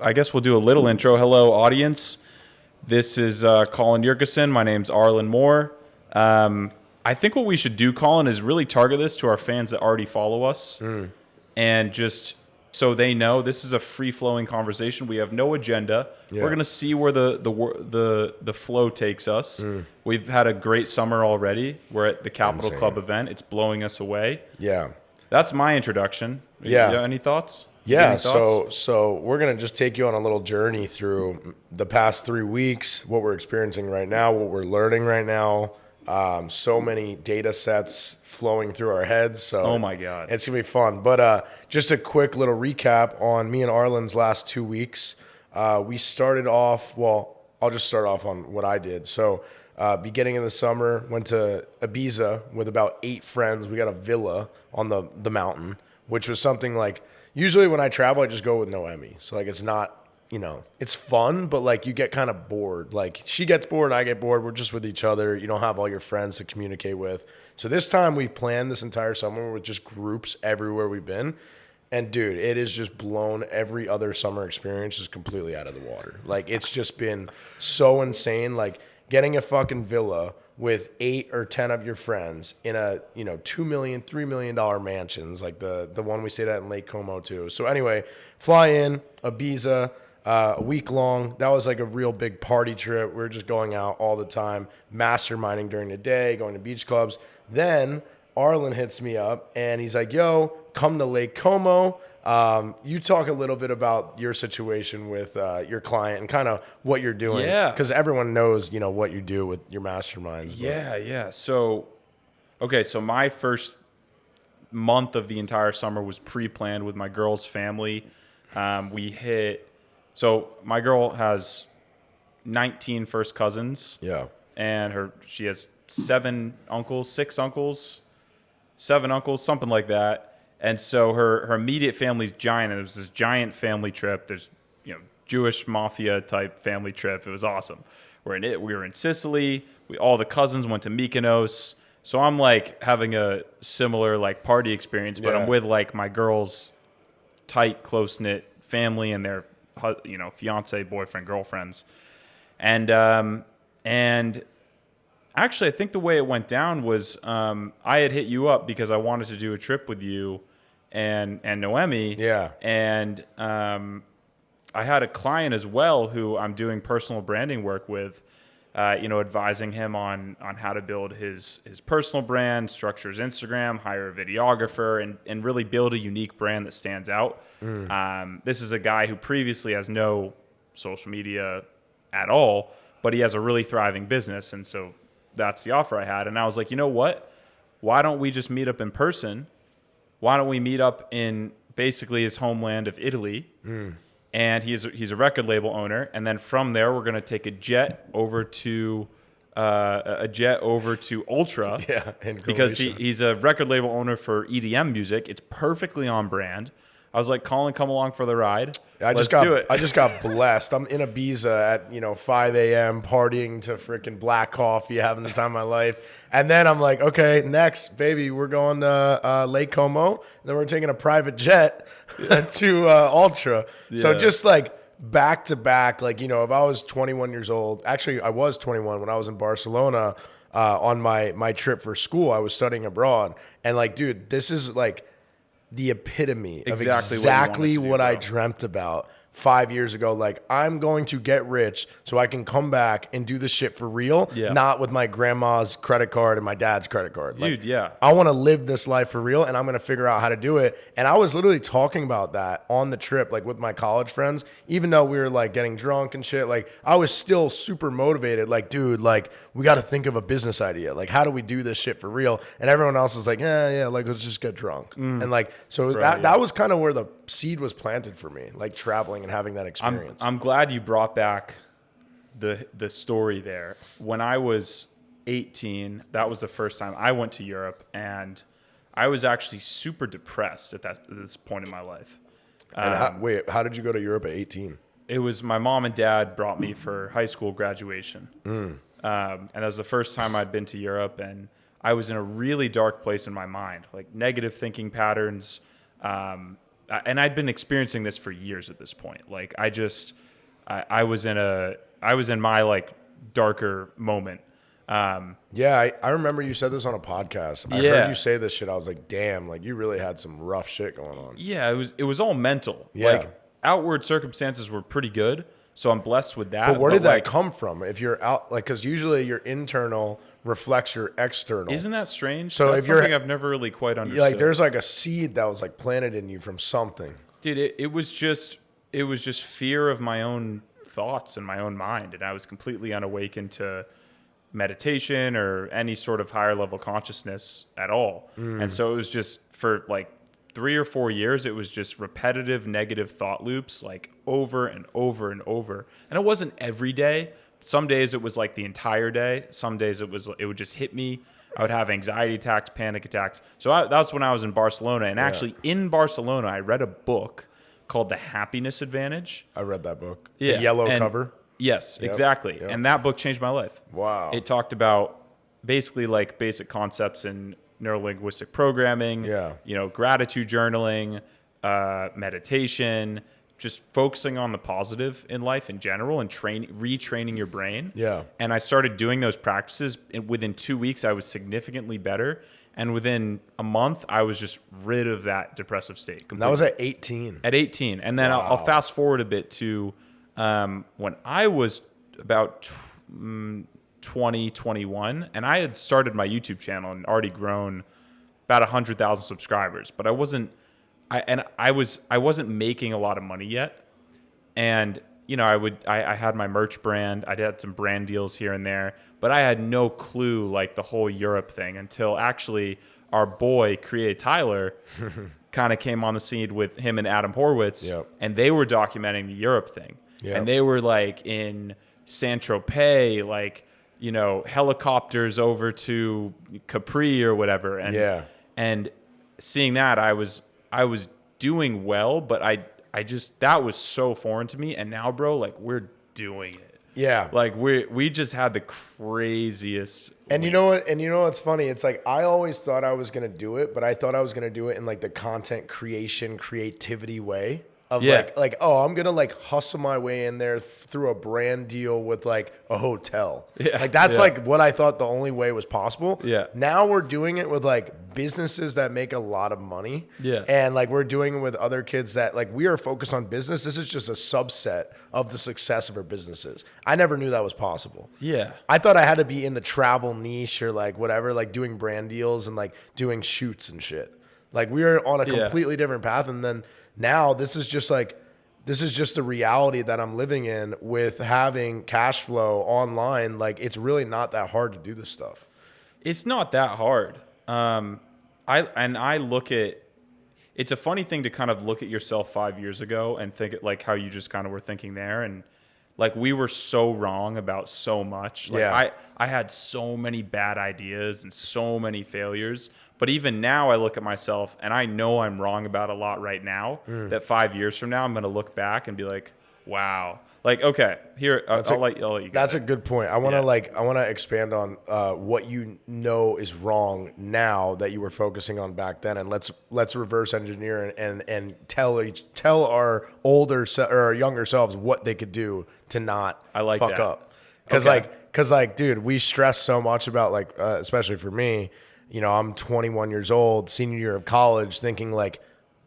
I guess we'll do a little intro. Hello, audience. This is Colin Yerkeson. My name's Arlen Moore. I think what we should do, Colin, is really target this to our fans that already follow us, and just so they know this is a free-flowing conversation. We have no agenda. Yeah. We're gonna see where the flow takes us. We've had a great summer already. We're at the Capital Insane. Club event. It's blowing us away. Yeah. That's my introduction. Yeah. You any thoughts? Yeah, Any thoughts? so we're going to just take you on a little journey through the past 3 weeks, what we're experiencing right now, what we're learning right now. So many data sets flowing through our heads. So Oh my God. it's going to be fun. But just a quick little recap on me and Arlen's last 2 weeks. We started off, well, I'll just start off on what I did. So beginning of the summer, went to Ibiza with about 8 friends. We got a villa on the mountain, which was something like, usually when I travel, I just go with Noemi. So like it's not, it's fun, but like you get kind of bored. Like she gets bored, I get bored. We're just with each other. You don't have all your friends to communicate with. So this time we planned this entire summer with just groups everywhere we've been. And dude, it has just blown every other summer experience just completely out of the water. Like it's just been so insane. Like getting a fucking villa with 8 or 10 of your friends in a, $2 million, $3 million mansions, like the one we stayed at in Lake Como too. So anyway, fly in, Ibiza, a week long. That was like a real big party trip. We were just going out all the time, masterminding during the day, going to beach clubs. Then Arlen hits me up and he's like, yo, come to Lake Como. You talk a little bit about your situation with your client and kind of what you're doing. Yeah. Because everyone knows, what you do with your masterminds. Yeah. So my first month of the entire summer was pre-planned with my girl's family. So my girl has 19 first cousins. Yeah. And she has 7 uncles, 6 uncles, 7 uncles, something like that. And so her immediate family's giant, and it was this giant family trip. There's Jewish mafia type family trip. It was awesome. We were in Sicily. All the cousins went to Mykonos. So I'm like having a similar like party experience, but Yeah. I'm with like my girl's tight, close knit family and their fiance, boyfriend, girlfriends, and actually, I think the way it went down was I had hit you up because I wanted to do a trip with you and Noemi. Yeah. And I had a client as well who I'm doing personal branding work with, advising him on how to build his personal brand, structure his Instagram, hire a videographer, and really build a unique brand that stands out. This is a guy who previously has no social media at all, but he has a really thriving business. And so that's the offer I had. And I was like, you know what? Why don't we just meet up in person? Why don't we meet up in basically his homeland of Italy? And he's a record label owner. And then from there, we're going to take a jet over to Ultra. Yeah. In Because Croatia. he's a record label owner for EDM music. It's perfectly on brand. I was like, Colin, come along for the ride. Let's do it. I just got blessed. I'm in Ibiza at 5 a.m. partying to freaking black coffee, having the time of my life. And then I'm like, okay, next, baby, we're going to Lake Como. And then we're taking a private jet to Ultra. So Yeah. just like back to back, like, if I was 21 years old, actually I was 21 when I was in Barcelona on my trip for school. I was studying abroad. And like, dude, this is like the epitome of exactly what I dreamt about 5 years ago. Like, I'm going to get rich so I can come back and do this shit for real, Yeah. not with my grandma's credit card and my dad's credit card. Dude, yeah. I want to live this life for real, and I'm going to figure out how to do it. And I was literally talking about that on the trip, like with my college friends, even though we were like getting drunk and shit. Like, I was still super motivated. Like, dude, like, we got to think of a business idea. Like, how do we do this shit for real? And everyone else is like, yeah, like, let's just get drunk. And like, so that was kind of where the seed was planted for me, like traveling and having that experience. I'm glad you brought back the story there. When I was 18, that was the first time I went to Europe, and I was actually super depressed at this point in my life. And how did you go to Europe at 18? It was my mom and dad brought me for high school graduation. And that was the first time I'd been to Europe, and I was in a really dark place in my mind, like negative thinking patterns, and I'd been experiencing this for years at this point. Like I was in my like darker moment. Yeah, I remember you said this on a podcast. I Yeah. heard you say this shit. I was like, damn, like you really had some rough shit going on. Yeah, it was all mental. Yeah. Like outward circumstances were pretty good, so I'm blessed with that. But where did that like, come from? If you're out, like, because usually your internal reflects your external. Isn't that strange? So That's if you're- something I've never really quite understood. like there's like a seed that was like planted in you from something. Dude, it was just fear of my own thoughts and my own mind, and I was completely unawakened to meditation or any sort of higher level consciousness at all. And so it was just for like 3 or 4 years, it was just repetitive negative thought loops, like over and over and over. And it wasn't every day. Some days it was like the entire day. Some days it would just hit me. I would have anxiety attacks, panic attacks. So that's when I was in Barcelona. And actually in Barcelona, I read a book called The Happiness Advantage. I read that book. Yeah. The yellow And- cover. Yes, exactly. yep. And that book changed my life. Wow. It talked about basically like basic concepts in neurolinguistic programming, Yeah. gratitude journaling, meditation, just focusing on the positive in life in general and retraining your brain. Yeah. And I started doing those practices. And within 2 weeks, I was significantly better. And within a month, I was just rid of that depressive state completely. And that was at 18. At 18. And then I'll fast forward a bit to when I was about 20, 21, and I had started my YouTube channel and already grown about 100,000 subscribers, but I wasn't making a lot of money yet. And I had my merch brand. I had some brand deals here and there, but I had no clue like the whole Europe thing until actually our boy Create Tyler kind of came on the scene with him and Adam Horwitz, Yep. and they were documenting the Europe thing. Yep. And they were like in Saint-Tropez, like, helicopters over to Capri or whatever. And, Yeah. and seeing that, I was doing well, but I just, that was so foreign to me. And now, bro, like we're doing it. Yeah. Like we just had the craziest. And you know what? And you know what's funny? It's like I always thought I was gonna do it, but I thought I was gonna do it in like the content creation, creativity way of Yeah. I'm gonna like hustle my way in there through a brand deal with like a hotel. Yeah. Like that's Yeah. like what I thought the only way was possible. Yeah. Now we're doing it with like businesses that make a lot of money. Yeah. And like we're doing it with other kids that like we are focused on business. This is just a subset of the success of our businesses. I never knew that was possible. Yeah. I thought I had to be in the travel niche or like whatever, like doing brand deals and like doing shoots and shit. Like we are on a Yeah. completely different path. And then now this is just the reality that I'm living in with having cash flow online. Like it's really not that hard to do this stuff. It's not that hard. I look at, it's a funny thing to kind of look at yourself 5 years ago and think like how you just kind of were thinking there. And like, we were so wrong about so much. Like Yeah. I had so many bad ideas and so many failures, but even now I look at myself and I know I'm wrong about a lot right now, that 5 years from now, I'm going to look back and be like, wow. Like, okay, here, I'll let you go. That's a good point. I want to Yeah. I want to expand on what you know is wrong now that you were focusing on back then, and let's reverse engineer and tell our older or our younger selves what they could do to not I like fuck that. up. Because dude, we stress so much about like especially for me, I'm 21 years old, senior year of college, thinking like,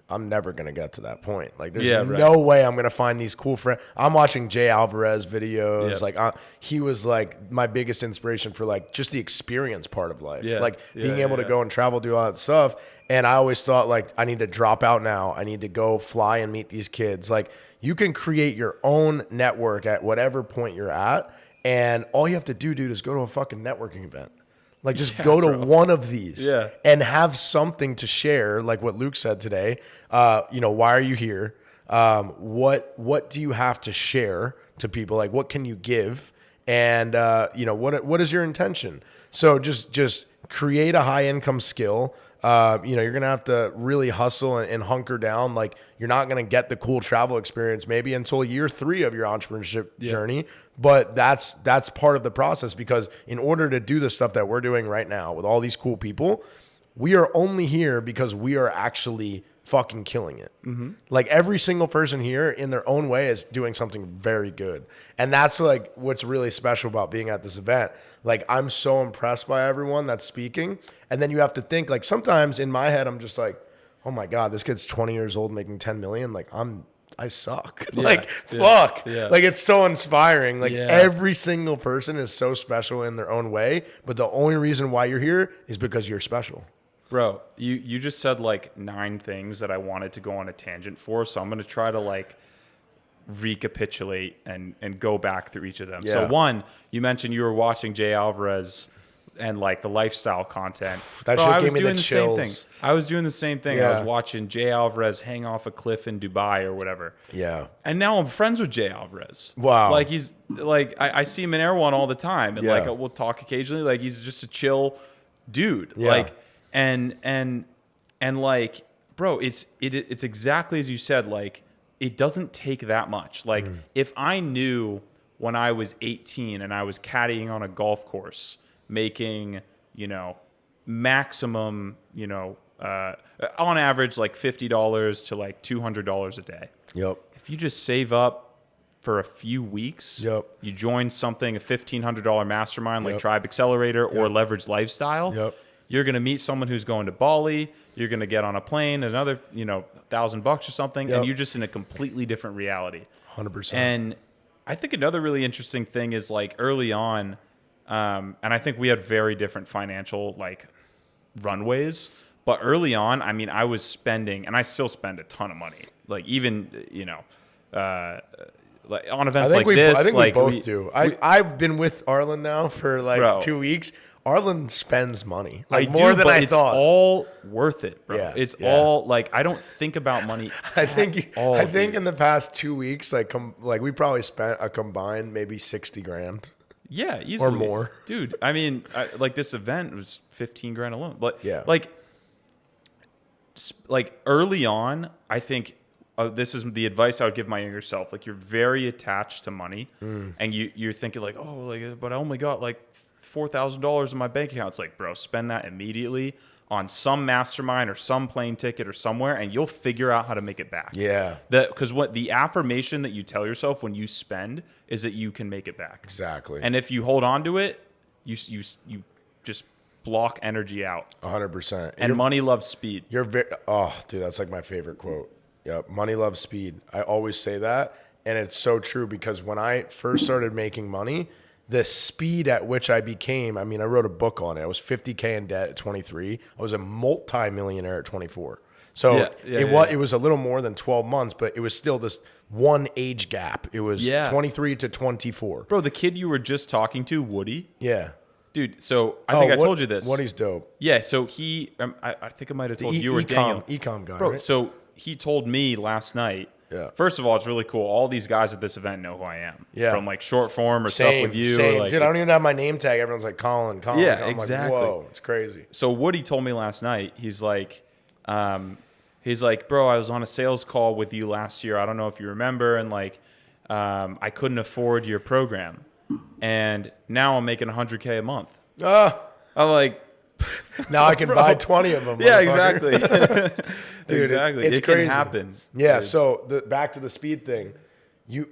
I'm never going to get to that point. Like, there's Yeah, right. no way I'm going to find these cool friends. I'm watching Jay Alvarez videos. Yeah. Like, he was like my biggest inspiration for like just the experience part of life. Yeah. Like being Yeah, able to yeah. go and travel, do all that stuff. And I always thought like, I need to drop out now. I need to go fly and meet these kids. Like, you can create your own network at whatever point you're at. And all you have to do, dude, is go to a fucking networking event. Like, just go to one of these Yeah. and have something to share, like what Luke said today. Why are you here? What do you have to share to people? Like, what can you give? And, what is your intention? So just create a high income skill. You're going to have to really hustle and hunker down. Like, you're not going to get the cool travel experience maybe until year 3 of your entrepreneurship journey. But that's part of the process, because in order to do the stuff that we're doing right now with all these cool people, we are only here because we are actually fucking killing it. Like every single person here in their own way is doing something very good. And that's like what's really special about being at this event. Like I'm so impressed by everyone that's speaking. And then you have to think like sometimes in my head, I'm just like, oh my God, this kid's 20 years old making 10 million. Like I suck. Like, fuck. Yeah. Like, it's so inspiring. Like, Yeah. every single person is so special in their own way. But the only reason why you're here is because you're special. Bro, you just said like 9 things that I wanted to go on a tangent for. So I'm going to try to like recapitulate and go back through each of them. So Yeah. one, you mentioned you were watching Jay Alvarez and like the lifestyle content. That Bro, shit I gave was me the doing the same thing. chills. I was doing the same thing. I was Yeah. watching Jay Alvarez hang off a cliff in Dubai or whatever. Yeah. And now I'm friends with Jay Alvarez. Wow. Like he's like I see him in Air One all the time, and Yeah. like we'll talk occasionally. Like he's just a chill dude. Yeah. Like and like, bro, it's exactly as you said. Like it doesn't take that much. Like if I knew when I was 18 and I was caddying on a golf course, making maximum on average like $50 to like $200 a day. Yep. If you just save up for a few weeks, Yep. you join something, a $1,500 mastermind like Yep. Tribe Accelerator or Leverage Lifestyle, Yep. you're going to meet someone who's going to Bali. You're going to get on a plane, another, $1,000 or something, Yep. and you're just in a completely different reality. 100%. And I think another really interesting thing is like early on, and I think we had very different financial like runways. But early on, I mean, I was spending, and I still spend a ton of money. Like even like on events like this. I think like we both do. I've been with Arlen now for like Bro. 2 weeks. Arlen spends money I like more do, than but I it's thought. all worth it, bro. Yeah, It's yeah. all like I don't think about money. I think all, I think dude. in the past 2 weeks, like we probably spent a combined maybe 60 grand. Yeah, easily. more. Dude, I mean, like this event was 15 grand alone. But Yeah. like early on, I think this is the advice I would give my younger self. Like you're very attached to money, and you're thinking like, oh, like, but I only got like $4,000 in my bank account. It's like, bro, spend that immediately on some mastermind or some plane ticket or somewhere, and you'll figure out how to make it back. Yeah. Because what the affirmation that you tell yourself when you spend is that you can make it back. Exactly. And if you hold on to it, you just block energy out. 100%. And money loves speed. You're very, dude, that's like my favorite quote. Yep. Money loves speed. I always say that. And it's so true because when I first started making money, the speed at which I became, I mean, I wrote a book on it. I was 50K in debt at 23. I was a multi-millionaire at 24. So it was a little more than 12 months, but it was still this one age gap. It was 23 to 24. Bro, the kid you were just talking to, Woody. Yeah. Dude, so I think I told you this. Woody's dope. Yeah, so he, I think I might have told you or Daniel. Ecom guy, Bro, right? so he told me last night. Yeah. First of all, it's really cool. All these guys at this event know who I am. Yeah. From like short form or stuff with you. Same. Like, Dude, I don't even have my name tag. Everyone's like, Colin. Yeah, I'm exactly. Like, whoa, it's crazy. So Woody told me last night, he's like, bro, I was on a sales call with you last year. I don't know if you remember. And like, I couldn't afford your program. And now I'm making 100K a month. I'm like, Now I can buy 20 of them. yeah, motherfucker. exactly. Dude, exactly. it's It crazy. can happen. Yeah. Dude. So back to the speed thing.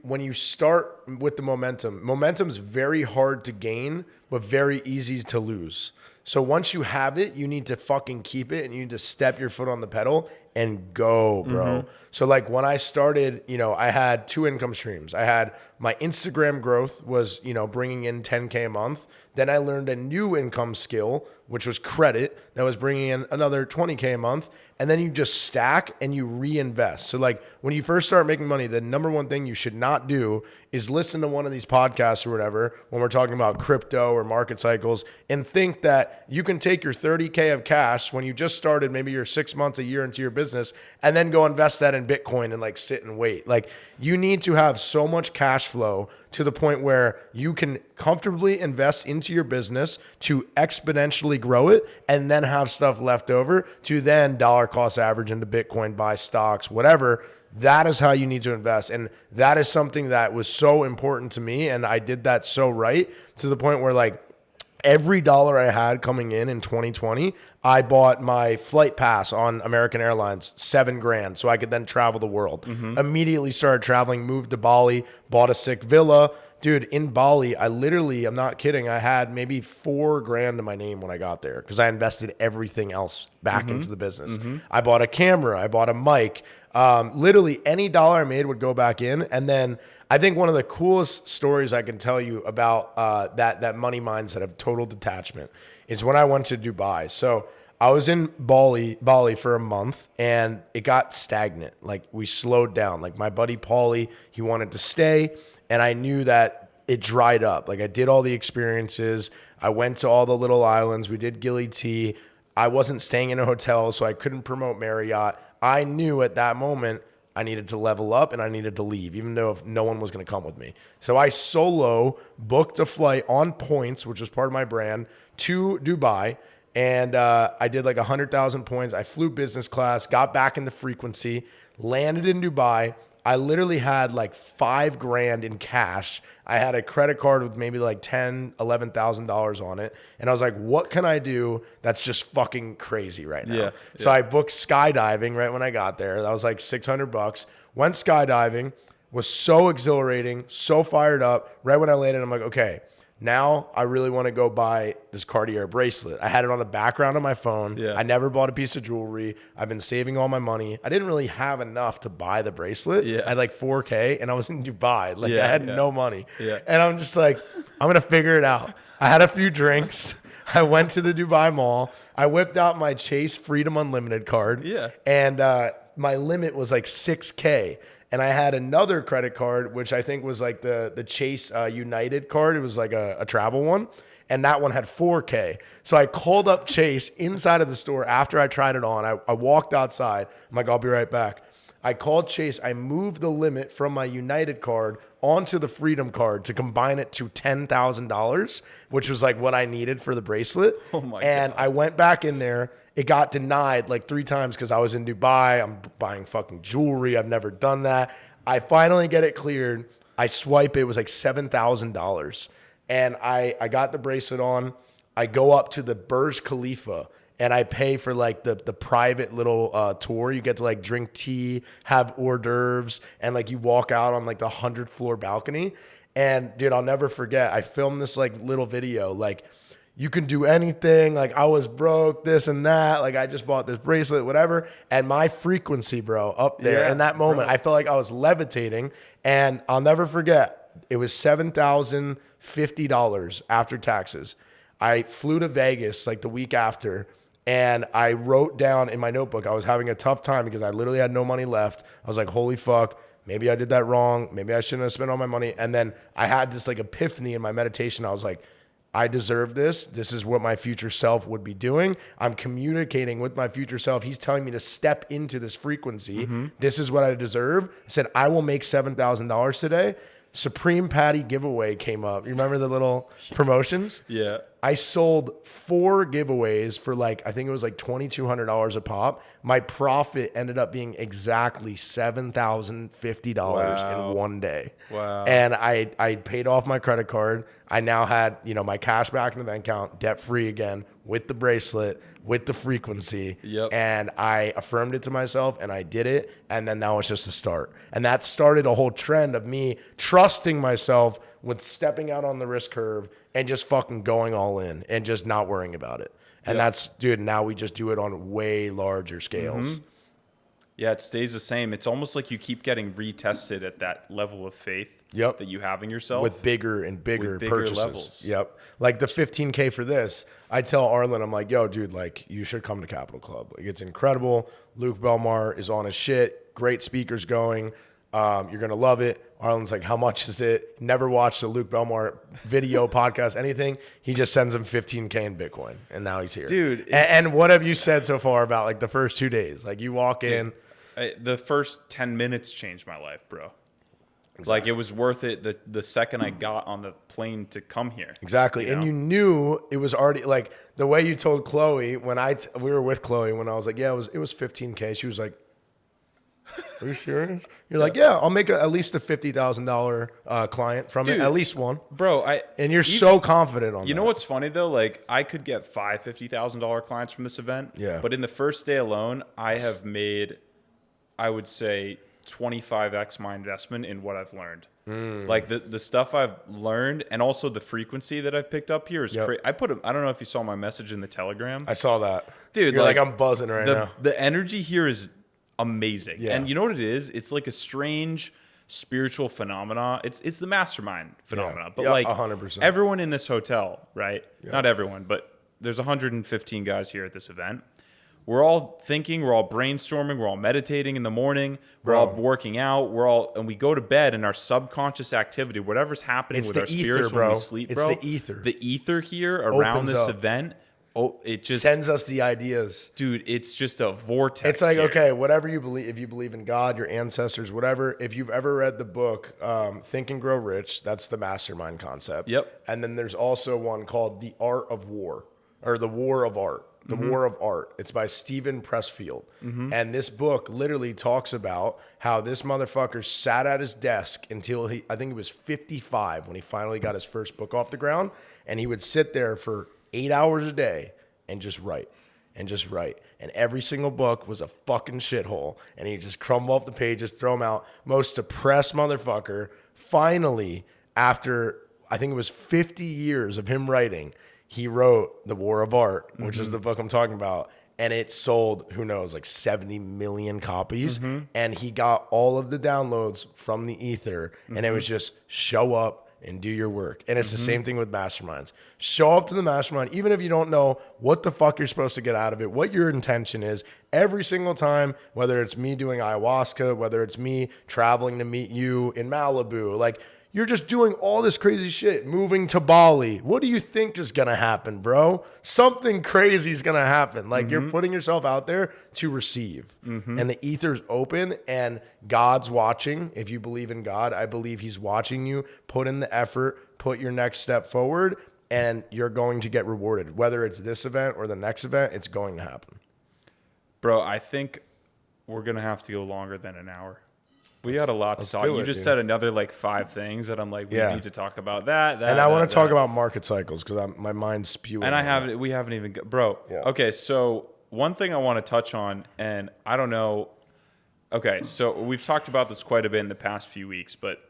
When you start with the momentum's very hard to gain, but very easy to lose. So once you have it, you need to fucking keep it and you need to step your foot on the pedal and go, bro. Mm-hmm. So like when I started, I had 2 income streams. I had my Instagram growth was, bringing in 10K a month. Then I learned a new income skill, which was credit, that was bringing in another 20K a month. And then you just stack and you reinvest. So like when you first start making money, the number one thing you should not do is listen to one of these podcasts or whatever when we're talking about crypto or market cycles and think that you can take your 30K of cash when you just started, maybe you're 6 months, a year into your business, and then go invest that in Bitcoin and like sit and wait. Like you need to have so much cash flow to the point where you can comfortably invest into your business to exponentially grow it and then have stuff left over to then dollar cost average into Bitcoin, buy stocks, whatever. That is how you need to invest. And that is something that was so important to me. And I did that so right to the point where like every dollar I had coming in 2020, I bought my flight pass on American Airlines, $7,000, so I could then travel the world. Immediately started traveling, moved to Bali, bought a sick villa. Dude, in Bali, I'm not kidding, I had maybe $4,000 to my name when I got there because I invested everything else back into the business. I bought a camera, I bought a mic. Literally any dollar I made would go back in. And then I think one of the coolest stories I can tell you about that money mindset of total detachment is when I went to Dubai. So I was in Bali for a month, and it got stagnant. Like, we slowed down. Like, my buddy Paulie, he wanted to stay, and I knew that it dried up. Like, I did all the experiences. I went to all the little islands. We did Gili Tea. I wasn't staying in a hotel, so I couldn't promote Marriott. I knew at that moment I needed to level up and I needed to leave, even though if no one was going to come with me. So I solo booked a flight on points, which was part of my brand, to Dubai. And I did like 100,000 points. I flew business class, got back into frequency, landed in Dubai. I literally had like $5,000 in cash. I had a credit card with maybe like $10,000, $11,000 on it. And I was like, what can I do that's just fucking crazy right now? Yeah, So I booked skydiving right when I got there. That was like $600. Went skydiving, was so exhilarating, so fired up. Right when I landed, I'm like, okay, now I really want to go buy this Cartier bracelet. I had it on the background of my phone. Yeah. I never bought a piece of jewelry. I've been saving all my money. I didn't really have enough to buy the bracelet. Yeah. I had like $4,000 and I was in Dubai. Like, Yeah, I had yeah. no money. Yeah. And I'm just like, I'm going to figure it out. I had a few drinks. I went to the Dubai Mall. I whipped out my Chase Freedom Unlimited card. Yeah. And my limit was like $6,000. And I had another credit card, which I think was like the Chase United card. It was like a travel one. And that one had $4,000. So I called up Chase inside of the store after I tried it on. I walked outside. I'm like, I'll be right back. I called Chase. I moved the limit from my United card onto the Freedom card to combine it to $10,000, which was like what I needed for the bracelet. Oh my And God. I went back in there. It got denied like 3 times because I was in Dubai. I'm buying fucking jewelry. I've never done that. I finally get it cleared. I swipe. It was like $7,000. And I got the bracelet on. I go up to the Burj Khalifa and I pay for like the private little tour. You get to like drink tea, have hors d'oeuvres, and like you walk out on like the 100th floor balcony. And dude, I'll never forget. I filmed this like little video, like, you can do anything. Like, I was broke, this and that. Like, I just bought this bracelet, whatever. And my frequency, bro, up there Yeah, in that moment, bro. I felt like I was levitating. And I'll never forget, it was $7,050 after taxes. I flew to Vegas like the week after, and I wrote down in my notebook, I was having a tough time because I literally had no money left. I was like, holy fuck. Maybe I did that wrong. Maybe I shouldn't have spent all my money. And then I had this like epiphany in my meditation. I was like, I deserve this. This is what my future self would be doing. I'm communicating with my future self. He's telling me to step into this frequency. This is what I deserve. I said, I will make $7,000 today. Supreme Patty giveaway came up. You remember the little promotions? Yeah. I sold 4 giveaways for like, I think it was like $2,200 a pop. My profit ended up being exactly $7,050 Wow. in one day. Wow. And I paid off my credit card. I now had, my cash back in the bank account, debt free again, with the bracelet, with the frequency. Yep. And I affirmed it to myself and I did it. And then that was just a start. And that started a whole trend of me trusting myself with stepping out on the risk curve and just fucking going all in and just not worrying about it. And that's, dude, now we just do it on way larger scales. Yeah, it stays the same. It's almost like you keep getting retested at that level of faith Yep. that you have in yourself. With bigger and bigger, With bigger purchases. levels. Yep. Like the 15K for this, I tell Arlen, I'm like, yo, dude, like, you should come to Capital Club. Like, it's incredible. Luke Belmar is on his shit. Great speakers going. You're going to love it. Arlen's like, how much is it? Never watched a Luke Belmar video, podcast, anything. He just sends him 15K in Bitcoin, and now he's here. Dude, And what have you said so far about like the first 2 days? Like, you walk in. The first 10 minutes changed my life, bro. Like, it was worth it the second I got on the plane to come here. Exactly. You And know? you knew it was already like the way you told Chloe when we were with Chloe when I was like, yeah, it was 15K. She was like, Are you serious? You're like, yeah, I'll make at least a $50,000 client from Dude, it, at least one. Bro, And you're so confident on that. you know what's funny though? Like I could get five $50,000 clients from this event. Yeah. But in the first day alone, I have made, I would say, 25x my investment in what I've learned. Like the stuff I've learned, and also the frequency that I've picked up here is crazy. I don't know if you saw my message in the Telegram. I saw that. Dude, You're like I'm buzzing right now. The energy here is amazing. Yeah. And you know what it is? It's like a strange spiritual phenomena. It's the mastermind phenomena. Yeah. But Yeah, like 100%. everyone in this hotel, right? Not everyone, but there's 115 guys here at this event. We're all thinking, we're all brainstorming, we're all meditating in the morning, we're all working out, and we go to bed, and our subconscious activity, whatever's happening with our spirits when we sleep, bro. It's the ether. The ether here around Opens this up. event, it just Sends us the ideas. dude, it's just a vortex. It's like, here. okay, whatever you believe, if you believe in God, your ancestors, whatever, if you've ever read the book Think and Grow Rich, that's the mastermind concept. Yep. And then there's also one called The Art of War, or The War of Art. The War of Art. It's by Stephen Pressfield. And this book literally talks about how this motherfucker sat at his desk until I think he was 55 when he finally got his first book off the ground. And he would sit there for 8 hours a day and just write and just write. And every single book was a fucking shithole. And he just crumble up the pages, throw them out. Most depressed motherfucker. Finally, after I think it was 50 years of him writing, he wrote The War of Art, which is the book I'm talking about. And it sold, who knows, like 70 million copies. And he got all of the downloads from the ether. And it was just show up and do your work. And it's the same thing with masterminds. Show up to the mastermind, even if you don't know what the fuck you're supposed to get out of it, what your intention is. Every single time, whether it's me doing ayahuasca, whether it's me traveling to meet you in Malibu, like, you're just doing all this crazy shit, moving to Bali. What do you think is going to happen, bro? Something crazy is going to happen. Like you're putting yourself out there to receive. And the ether's open and God's watching. If you believe in God, I believe he's watching you. Put in the effort, put your next step forward, and you're going to get rewarded. Whether it's this event or the next event, it's going to happen. Bro, I think we're going to have to go longer than an hour. We got a lot to talk. do You it, just dude. said another like 5 things that I'm like, we need to talk about that. And I want to talk about market cycles because my mind's spewing. And we haven't even, bro. Yeah. Okay, so one thing I want to touch on, and I don't know. Okay, so we've talked about this quite a bit in the past few weeks, but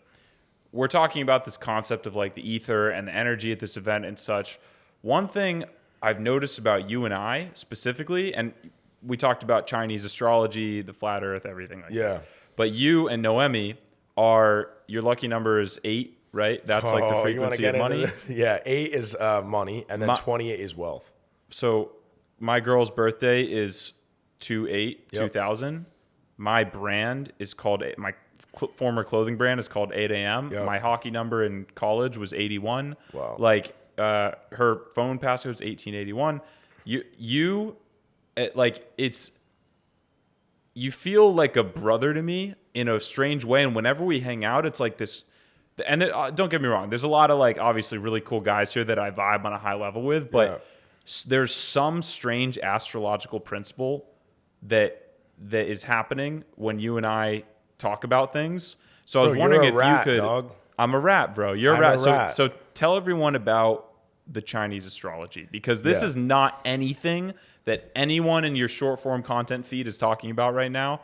we're talking about this concept of like the ether and the energy at this event and such. One thing I've noticed about you and I specifically, and we talked about Chinese astrology, the flat earth, everything like that. But you and Noemi your lucky number is 8, right? That's like the frequency of money. Yeah, 8 is money, and then 28 is wealth. So my girl's birthday is 2/8/2000. My brand is called, my former clothing brand is called 8 a.m. Yep. My hockey number in college was 81. Wow. Like her phone passcode is 1881. You feel like a brother to me in a strange way. And whenever we hang out, it's like this. And don't get me wrong. There's a lot of like obviously really cool guys here that I vibe on a high level with. But there's some strange astrological principle that is happening when you and I talk about things. So I was wondering if you could. Dog. I'm a rat, bro. You're I'm a rat. a rat. So tell everyone about the Chinese astrology, because this is not anything that anyone in your short form content feed is talking about right now,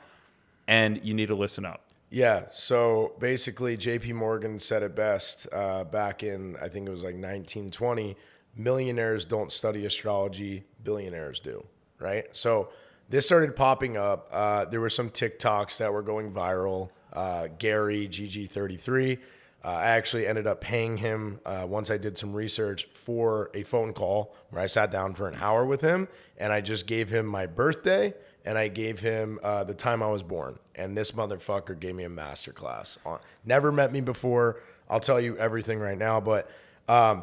and you need to listen up. Yeah, so basically JP Morgan said it best back in, I think it was like 1920, millionaires don't study astrology, billionaires do, right? So this started popping up. There were some TikToks that were going viral. Gary, GG33, I actually ended up paying him once I did some research for a phone call where I sat down for an hour with him, and I just gave him my birthday and I gave him the time I was born. And this motherfucker gave me a masterclass. Never met me before. I'll tell you everything right now, but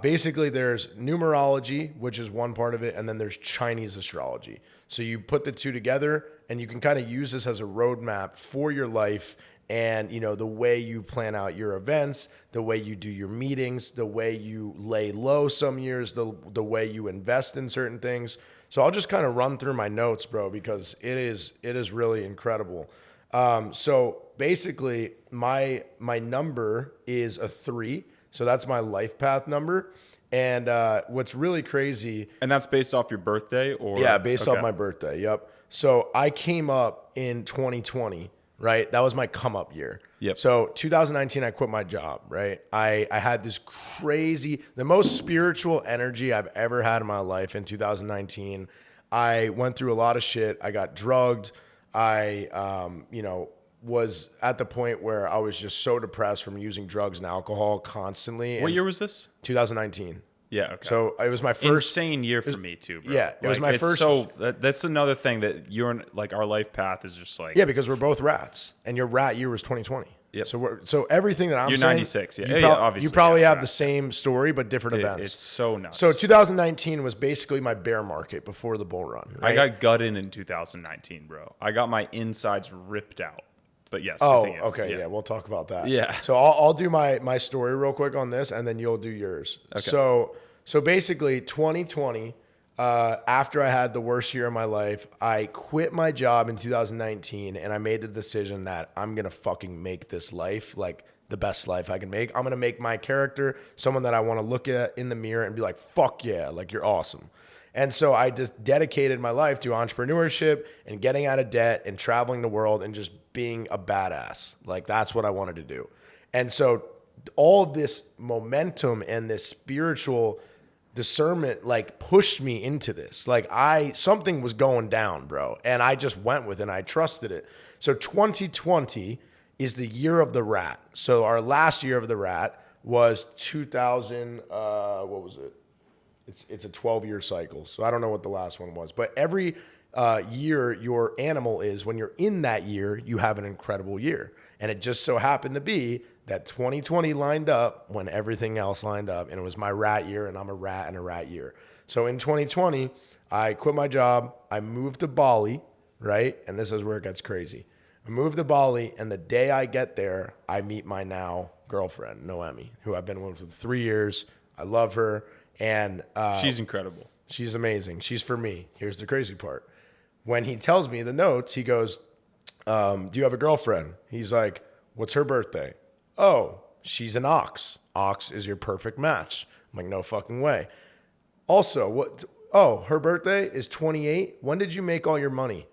basically there's numerology, which is one part of it, and then there's Chinese astrology. So you put the two together and you can kind of use this as a roadmap for your life. And, you know, the way you plan out your events, the way you do your meetings, the way you lay low some years, the way you invest in certain things. So I'll just kind of run through my notes, bro, because it is really incredible. So basically, my number is a 3. So that's my life path number. And what's really crazy, And that's based off your birthday, or yeah, based off Okay. my birthday. Yep. So I came up in 2020, right? That was my come up year. Yep. So 2019, I quit my job, right? I had this crazy, the most spiritual energy I've ever had in my life in 2019. I went through a lot of shit. I got drugged. I was at the point where I was just so depressed from using drugs and alcohol constantly. What And year was this? 2019. Yeah. Okay. So it was my first. Insane year for me too, bro. yeah, it was my it's first- So that's another thing that you're like, our life path is just like, Yeah, because we're both rats, and your rat year was 2020. Yep. So everything that I'm You're saying, 96, yeah. you, Yeah, obviously, you probably yeah, have right. the same story but different dude, events. it's so nuts. So 2019 was basically my bear market before the bull run. I Right? got gutted in 2019, bro. I got my insides ripped out. But yes. Oh, continue. okay, yeah, we'll talk about that. Yeah. So I'll do my story real quick on this, and then you'll do yours. Okay. So basically, 2020, after I had the worst year of my life, I quit my job in 2019, and I made the decision that I'm gonna fucking make this life like the best life I can make. I'm gonna make my character someone that I want to look at in the mirror and be like, fuck yeah, like you're awesome. And so I just dedicated my life to entrepreneurship and getting out of debt and traveling the world and just being a badass. Like that's what I wanted to do. And so all of this momentum and this spiritual discernment like pushed me into this. Like something was going down, bro. And I just went with it and I trusted it. So 2020 is the year of the rat. So our last year of the rat was 2000, what was it? It's a 12-year cycle. So I don't know what the last one was. But every year your animal is, when you're in that year, you have an incredible year. And it just so happened to be that 2020 lined up when everything else lined up. And it was my rat year, and I'm a rat in a rat year. So in 2020, I quit my job. I moved to Bali, right? And this is where it gets crazy. I moved to Bali, and the day I get there, I meet my now girlfriend, Noemi, who I've been with for 3 years. I love her. And She's incredible. she's amazing. She's for me. Here's the crazy part. When he tells me the notes, he goes, do you have a girlfriend? He's like, what's her birthday? Oh, she's an ox. Ox is your perfect match. I'm like, no fucking way. Also, what? Oh, her birthday is 28. When did you make all your money?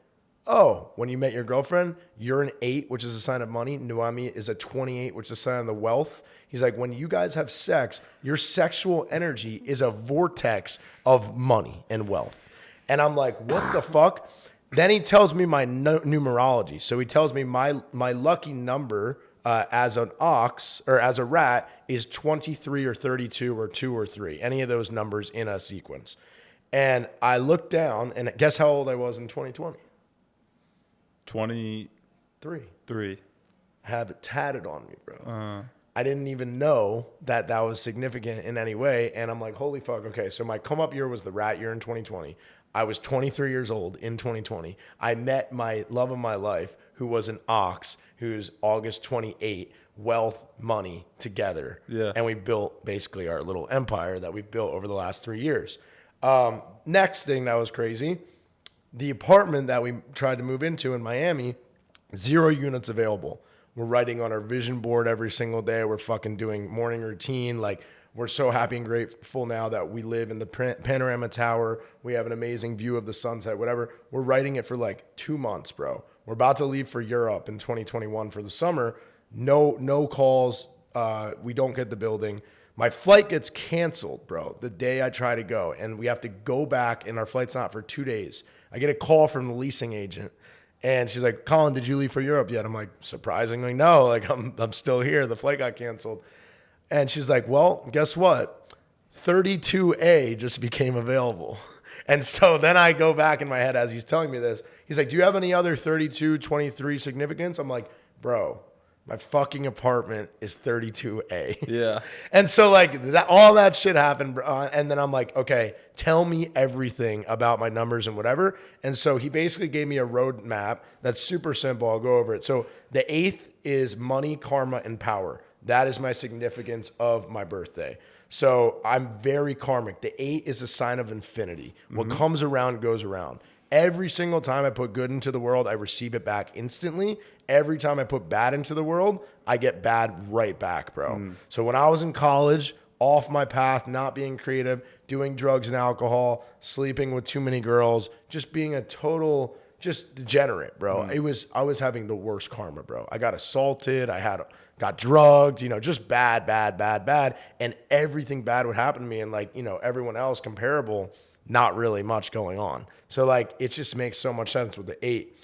Oh, when you met your girlfriend, you're an 8, which is a sign of money. Noemi is a 28, which is a sign of the wealth. He's like, when you guys have sex, your sexual energy is a vortex of money and wealth. And I'm like, what the fuck? Then he tells me my numerology. So he tells me my lucky number as an ox or as a rat is 23 or 32 or 2 or 3, any of those numbers in a sequence. And I looked down, and guess how old I was in 2020? 23. 3. I have it tatted on me, bro. I didn't even know that was significant in any way. And I'm like, holy fuck. Okay, so my come up year was the rat year in 2020. I was 23 years old in 2020. I met my love of my life, who was an ox, who's August 28, wealth, money together. Yeah. And we built basically our little empire that we built over the last 3 years. Next thing that was crazy, the apartment that we tried to move into in Miami, 0 units available. We're writing on our vision board every single day. We're fucking doing morning routine. Like, we're so happy and grateful now that we live in the Panorama Tower. We have an amazing view of the sunset, whatever. We're writing it for like 2 months, bro. We're about to leave for Europe in 2021 for the summer. No calls. We don't get the building. My flight gets canceled, bro, the day I try to go. And we have to go back, and our flight's not for 2 days. I get a call from the leasing agent. And she's like, Colin, did you leave for Europe yet? I'm like, surprisingly, no. Like, I'm still here. The flight got canceled. And she's like, well, guess what? 32A just became available. And so then I go back in my head as he's telling me this. He's like, do you have any other 32, 23 significance? I'm like, bro, my fucking apartment is 32A. Yeah. And so like all that shit happened. And then I'm like, okay, tell me everything about my numbers and whatever. And so he basically gave me a roadmap that's super simple. I'll go over it. So the 8th is money, karma, and power. That is my significance of my birthday. So I'm very karmic. The 8 is a sign of infinity. What comes around goes around. Every single time I put good into the world, I receive it back instantly. Every time I put bad into the world, I get bad right back, bro. So when I was in college, off my path, not being creative, doing drugs and alcohol, sleeping with too many girls, just being a total just degenerate, bro. I was having the worst karma, bro. I got assaulted, got drugged, just bad, bad, bad, bad. And everything bad would happen to me. And like, everyone else comparable, not really much going on. So like, it just makes so much sense with the 8.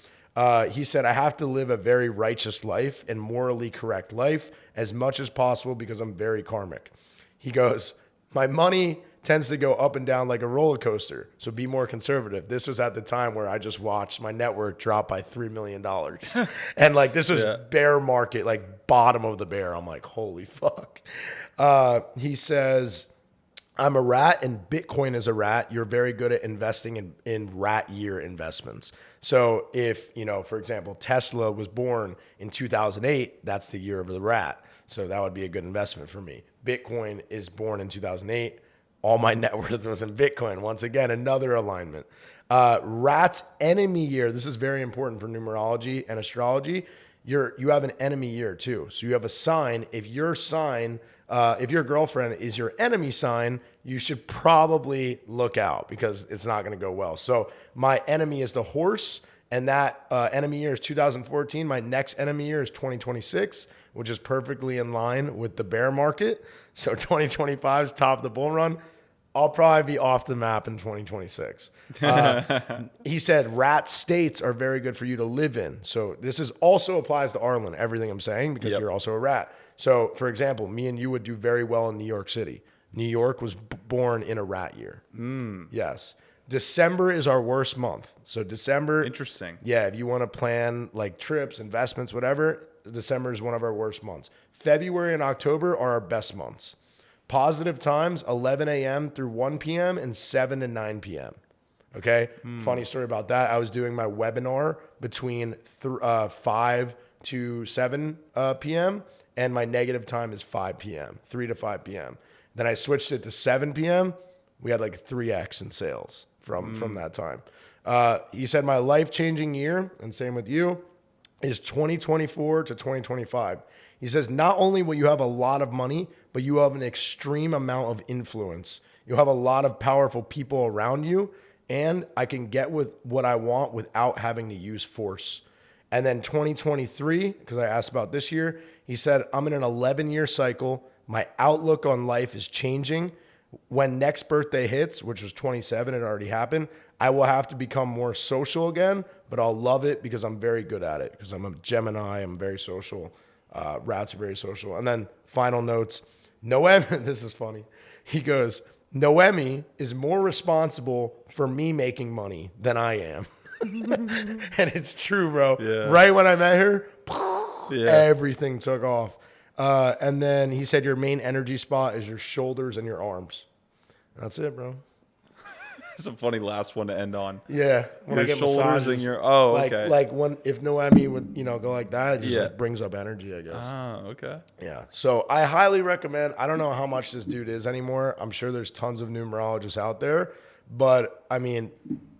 He said, I have to live a very righteous life and morally correct life as much as possible because I'm very karmic. He goes, my money tends to go up and down like a roller coaster. So be more conservative. This was at the time where I just watched my net worth drop by $3 million. And like, this was bear market, like bottom of the bear. I'm like, holy fuck. He says, I'm a rat and Bitcoin is a rat. You're very good at investing in rat year investments. So if, for example, Tesla was born in 2008, that's the year of the rat. So that would be a good investment for me. Bitcoin is born in 2008. All my net worth was in Bitcoin. Once again, another alignment. Rat's enemy year. This is very important for numerology and astrology. You have an enemy year too. So you have a sign. If your girlfriend is your enemy sign, you should probably look out because it's not going to go well. So my enemy is the horse, and that enemy year is 2014. My next enemy year is 2026, which is perfectly in line with the bear market. So 2025 is top of the bull run. I'll probably be off the map in 2026. He said rat states are very good for you to live in. So this is also applies to Arlen, everything I'm saying, because you're also a rat. So for example, me and you would do very well in New York City. New York was born in a rat year. Yes. December is our worst month. So December. Interesting. Yeah. If you want to plan like trips, investments, whatever, December is one of our worst months. February and October are our best months. Positive times, 11 a.m. through 1 p.m. and 7 to 9 p.m. Okay? Funny story about that. I was doing my webinar between 5 to 7 p.m. and my negative time is 5 p.m., 3 to 5 p.m. Then I switched it to 7 p.m. We had like 3x in sales from that time. He said my life-changing year, and same with you, is 2024 to 2025. He says, not only will you have a lot of money, but you have an extreme amount of influence. You'll have a lot of powerful people around you, and I can get with what I want without having to use force. And then 2023, because I asked about this year, he said, I'm in an 11-year cycle. My outlook on life is changing. When next birthday hits, which was 27, it already happened, I will have to become more social again, but I'll love it because I'm very good at it, because I'm a Gemini, I'm very social. Rats are very social. And then final notes, Noemi, this is funny. He goes, Noemi is more responsible for me making money than I am. And it's true, bro. Yeah. Right when I met her, everything took off. And then he said your main energy spot is your shoulders and your arms. That's it, bro. It's a funny last one to end on. Yeah, when Your I get shoulders massages, and your okay. Like when if Noemi would go like that, it just like brings up energy, I guess. Okay. Yeah. So I highly recommend. I don't know how much this dude is anymore. I'm sure there's tons of numerologists out there, but I mean,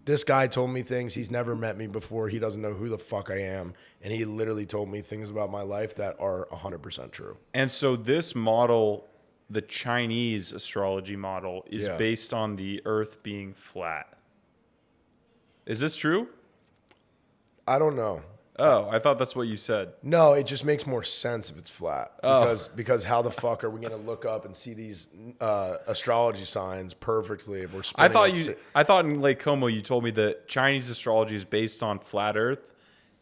this guy told me things. He's never met me before. He doesn't know who the fuck I am, and he literally told me things about my life that are 100% true. And so this model, the Chinese astrology model, is based on the Earth being flat. Is this true? I don't know. Oh, I thought that's what you said. No, it just makes more sense if it's flat. Because how the fuck are we gonna look up and see these astrology signs perfectly if we're spinning? I thought in Lake Como you told me that Chinese astrology is based on flat Earth,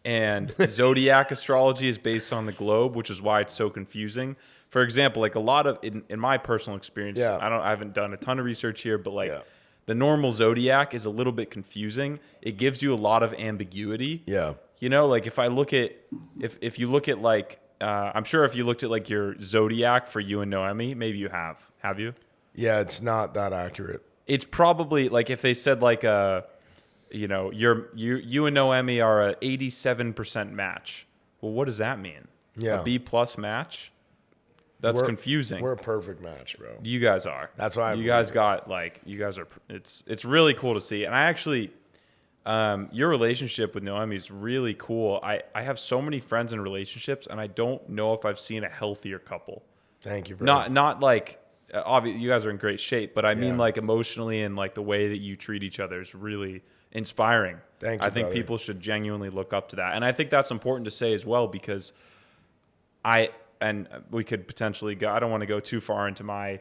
and zodiac astrology is based on the globe, which is why it's so confusing. For example, like a lot of in my personal experience, I haven't done a ton of research here, but the normal zodiac is a little bit confusing. It gives you a lot of ambiguity. Yeah. Like if I look at if you look at like I'm sure if you looked at like your zodiac for you and Noemi, maybe you have you? Yeah, it's not that accurate. It's probably like if they said like you and Noemi are a 87% match. Well, what does that mean? Yeah. A B+ match? That's confusing. We're a perfect match, bro. You guys are. That's why you guys are. It's really cool to see. And Your relationship with Noemi is really cool. I have so many friends in relationships, and I don't know if I've seen a healthier couple. Thank you, bro. Not like obviously you guys are in great shape, but I mean Yeah. like emotionally and like the way that you treat each other is really inspiring. Thank you, I think brother. people should genuinely look up to that, and I think that's important to say as well because and we could potentially go. I don't want to go too far into my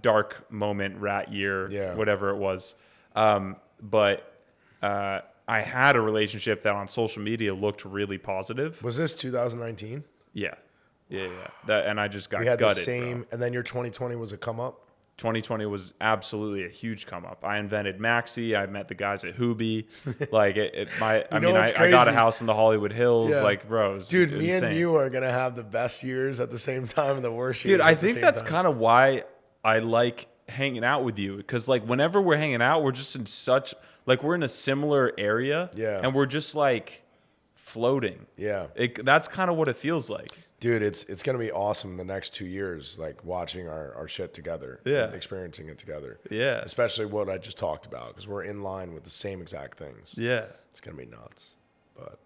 dark moment, rat year, Yeah. whatever it was, but. I had a relationship that on social media looked really positive. Was this 2019? Yeah. And I just got We had gutted. the same, Bro. and then your 2020 was a come up. 2020 was absolutely a huge come up. I invented Maxi. I met the guys at Hoobie. Like I what's got a crazy? house in the Hollywood Hills. Yeah. Like, bro, it was Dude, insane. me and you are gonna have the best years at the same time and the worst years. Dude, I at the think same that's time. kind of why I like hanging out with you. Because like whenever we're hanging out, we're just in such like we're in a similar area. Yeah. And we're just like floating. Yeah. That's kind of what it feels like. Dude, it's gonna be awesome the next 2 years, like watching our shit together, Yeah. and experiencing it together. Yeah. Especially what I just talked about, because we're in line with the same exact things. Yeah. It's gonna be nuts. But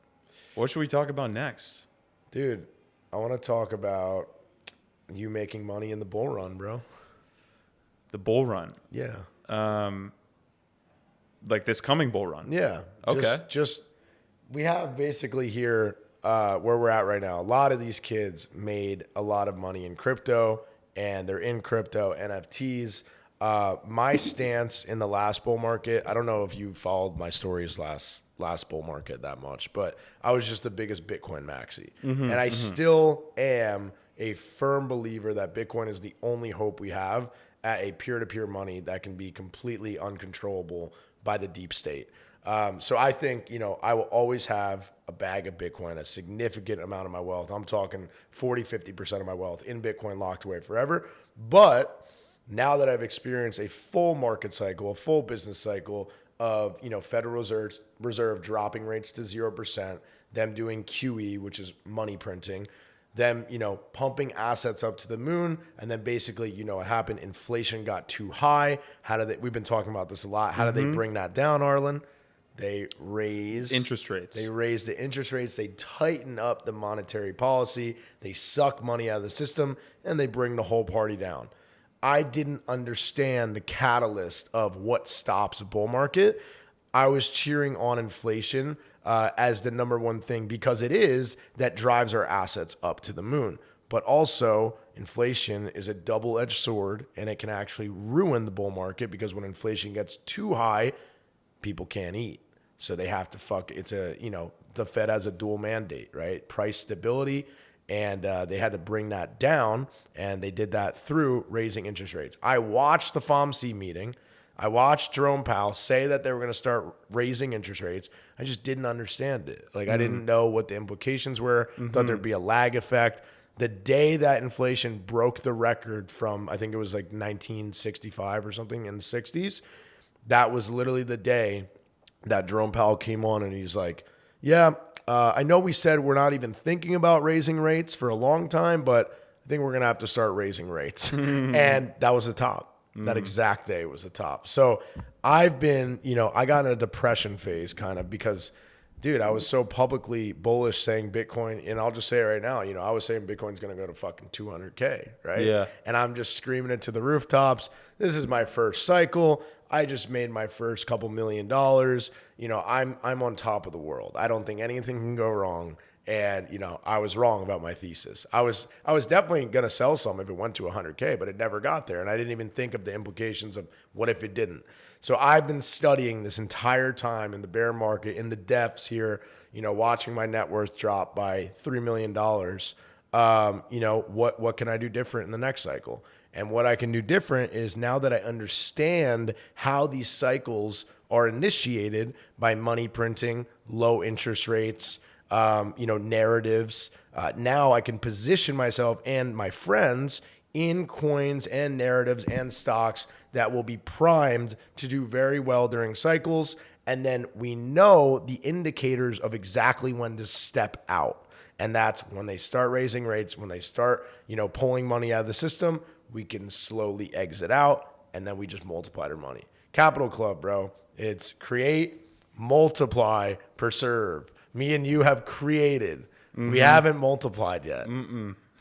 What should we talk about next? dude, I want to talk about you making money in the bull run, bro. The bull run. Yeah. Like this coming bull run. Yeah. Okay. Just we have basically here where we're at right now. A lot of these kids made a lot of money in crypto, and they're in crypto NFTs. My stance in the last bull market, I don't know if you followed my stories last bull market that much, but I was just the biggest Bitcoin maxi. And I still am a firm believer that Bitcoin is the only hope we have at a peer-to-peer money that can be completely uncontrollable by the deep state. So I think, I will always have a bag of Bitcoin, a significant amount of my wealth. I'm talking 40, 50% of my wealth in Bitcoin locked away forever. But now that I've experienced a full market cycle, a full business cycle of, Federal Reserve dropping rates to 0%, them doing QE, which is money printing, them, pumping assets up to the moon, and then basically, what happened? Inflation got too high. We've been talking about this a lot. How did they bring that down, Arlen? They raise Interest rates. They raise the interest rates. They tighten up the monetary policy. They suck money out of the system, and they bring the whole party down. I didn't understand the catalyst of what stops a bull market. I was cheering on inflation as the number one thing because it is that drives our assets up to the moon. But also, inflation is a double-edged sword, and it can actually ruin the bull market because when inflation gets too high, people can't eat. So they have to the Fed has a dual mandate, right? Price stability. And they had to bring that down, and they did that through raising interest rates. I watched the FOMC meeting. I watched Jerome Powell say that they were going to start raising interest rates. I just didn't understand it. Like, I didn't know what the implications were. Thought there'd be a lag effect. The day that inflation broke the record from, I think it was like 1965 or something in the 60s, that was literally the day that Jerome Powell came on and he's like, yeah, I know we said we're not even thinking about raising rates for a long time, but I think we're going to have to start raising rates. And that was the top. That exact day was the top. So I've been, I got in a depression phase kind of because, dude, I was so publicly bullish saying Bitcoin, and I'll just say it right now, I was saying Bitcoin's going to go to fucking 200K, right? Yeah. And I'm just screaming it to the rooftops. This is my first cycle. I just made my first couple $1 million. I'm on top of the world. I don't think anything can go wrong. And, I was wrong about my thesis. I was definitely going to sell some if it went to 100K, but it never got there. And I didn't even think of the implications of what if it didn't. So I've been studying this entire time in the bear market, in the depths here, watching my net worth drop by $3 million. What can I do different in the next cycle? And what I can do different is now that I understand how these cycles are initiated by money printing, low interest rates, narratives. Now I can position myself and my friends in coins and narratives and stocks that will be primed to do very well during cycles. And then we know the indicators of exactly when to step out. And that's when they start raising rates, when they start, pulling money out of the system, we can slowly exit out, and then we just multiply their money. Capital Club, bro. It's create, multiply, preserve. Me and you have created. We haven't multiplied yet.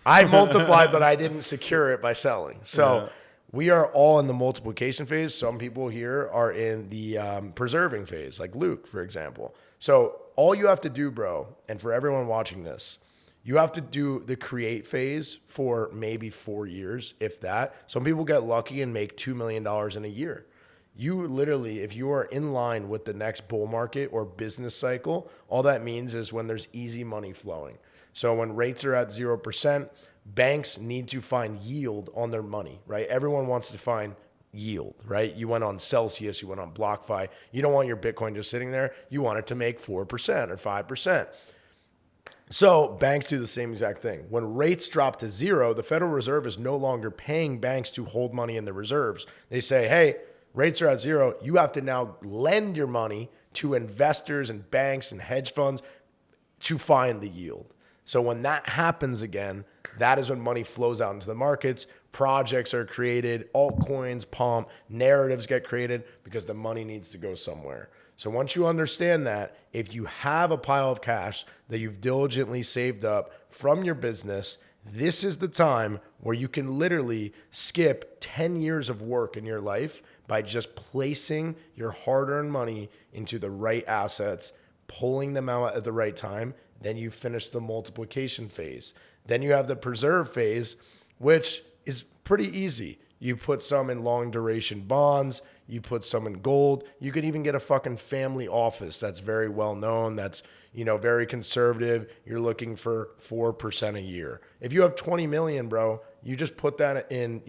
I multiplied, but I didn't secure it by selling. So we are all in the multiplication phase. Some people here are in the preserving phase, like Luke, for example. So all you have to do, bro, and for everyone watching this, you have to do the create phase for maybe 4 years, if that. Some people get lucky and make $2 million in a year. You literally, if you are in line with the next bull market or business cycle, all that means is when there's easy money flowing. So when rates are at 0%, banks need to find yield on their money, right? Everyone wants to find yield, right? You went on Celsius, you went on BlockFi. You don't want your Bitcoin just sitting there. You want it to make 4% or 5%. So banks do the same exact thing. When rates drop to zero, the Federal Reserve is no longer paying banks to hold money in the reserves. They say, hey, rates are at zero. You have to now lend your money to investors and banks and hedge funds to find the yield. So when that happens again, that is when money flows out into the markets. Projects are created, altcoins pump, narratives get created because the money needs to go somewhere. So once you understand that, if you have a pile of cash that you've diligently saved up from your business, this is the time where you can literally skip 10 years of work in your life by just placing your hard-earned money into the right assets, pulling them out at the right time. Then you finish the multiplication phase. Then you have the preserve phase, which is pretty easy. You put some in long duration bonds, you put some in gold. You could even get a fucking family office that's very well known, that's, very conservative. You're looking for 4% a year. If you have 20 million, bro, you just put that in,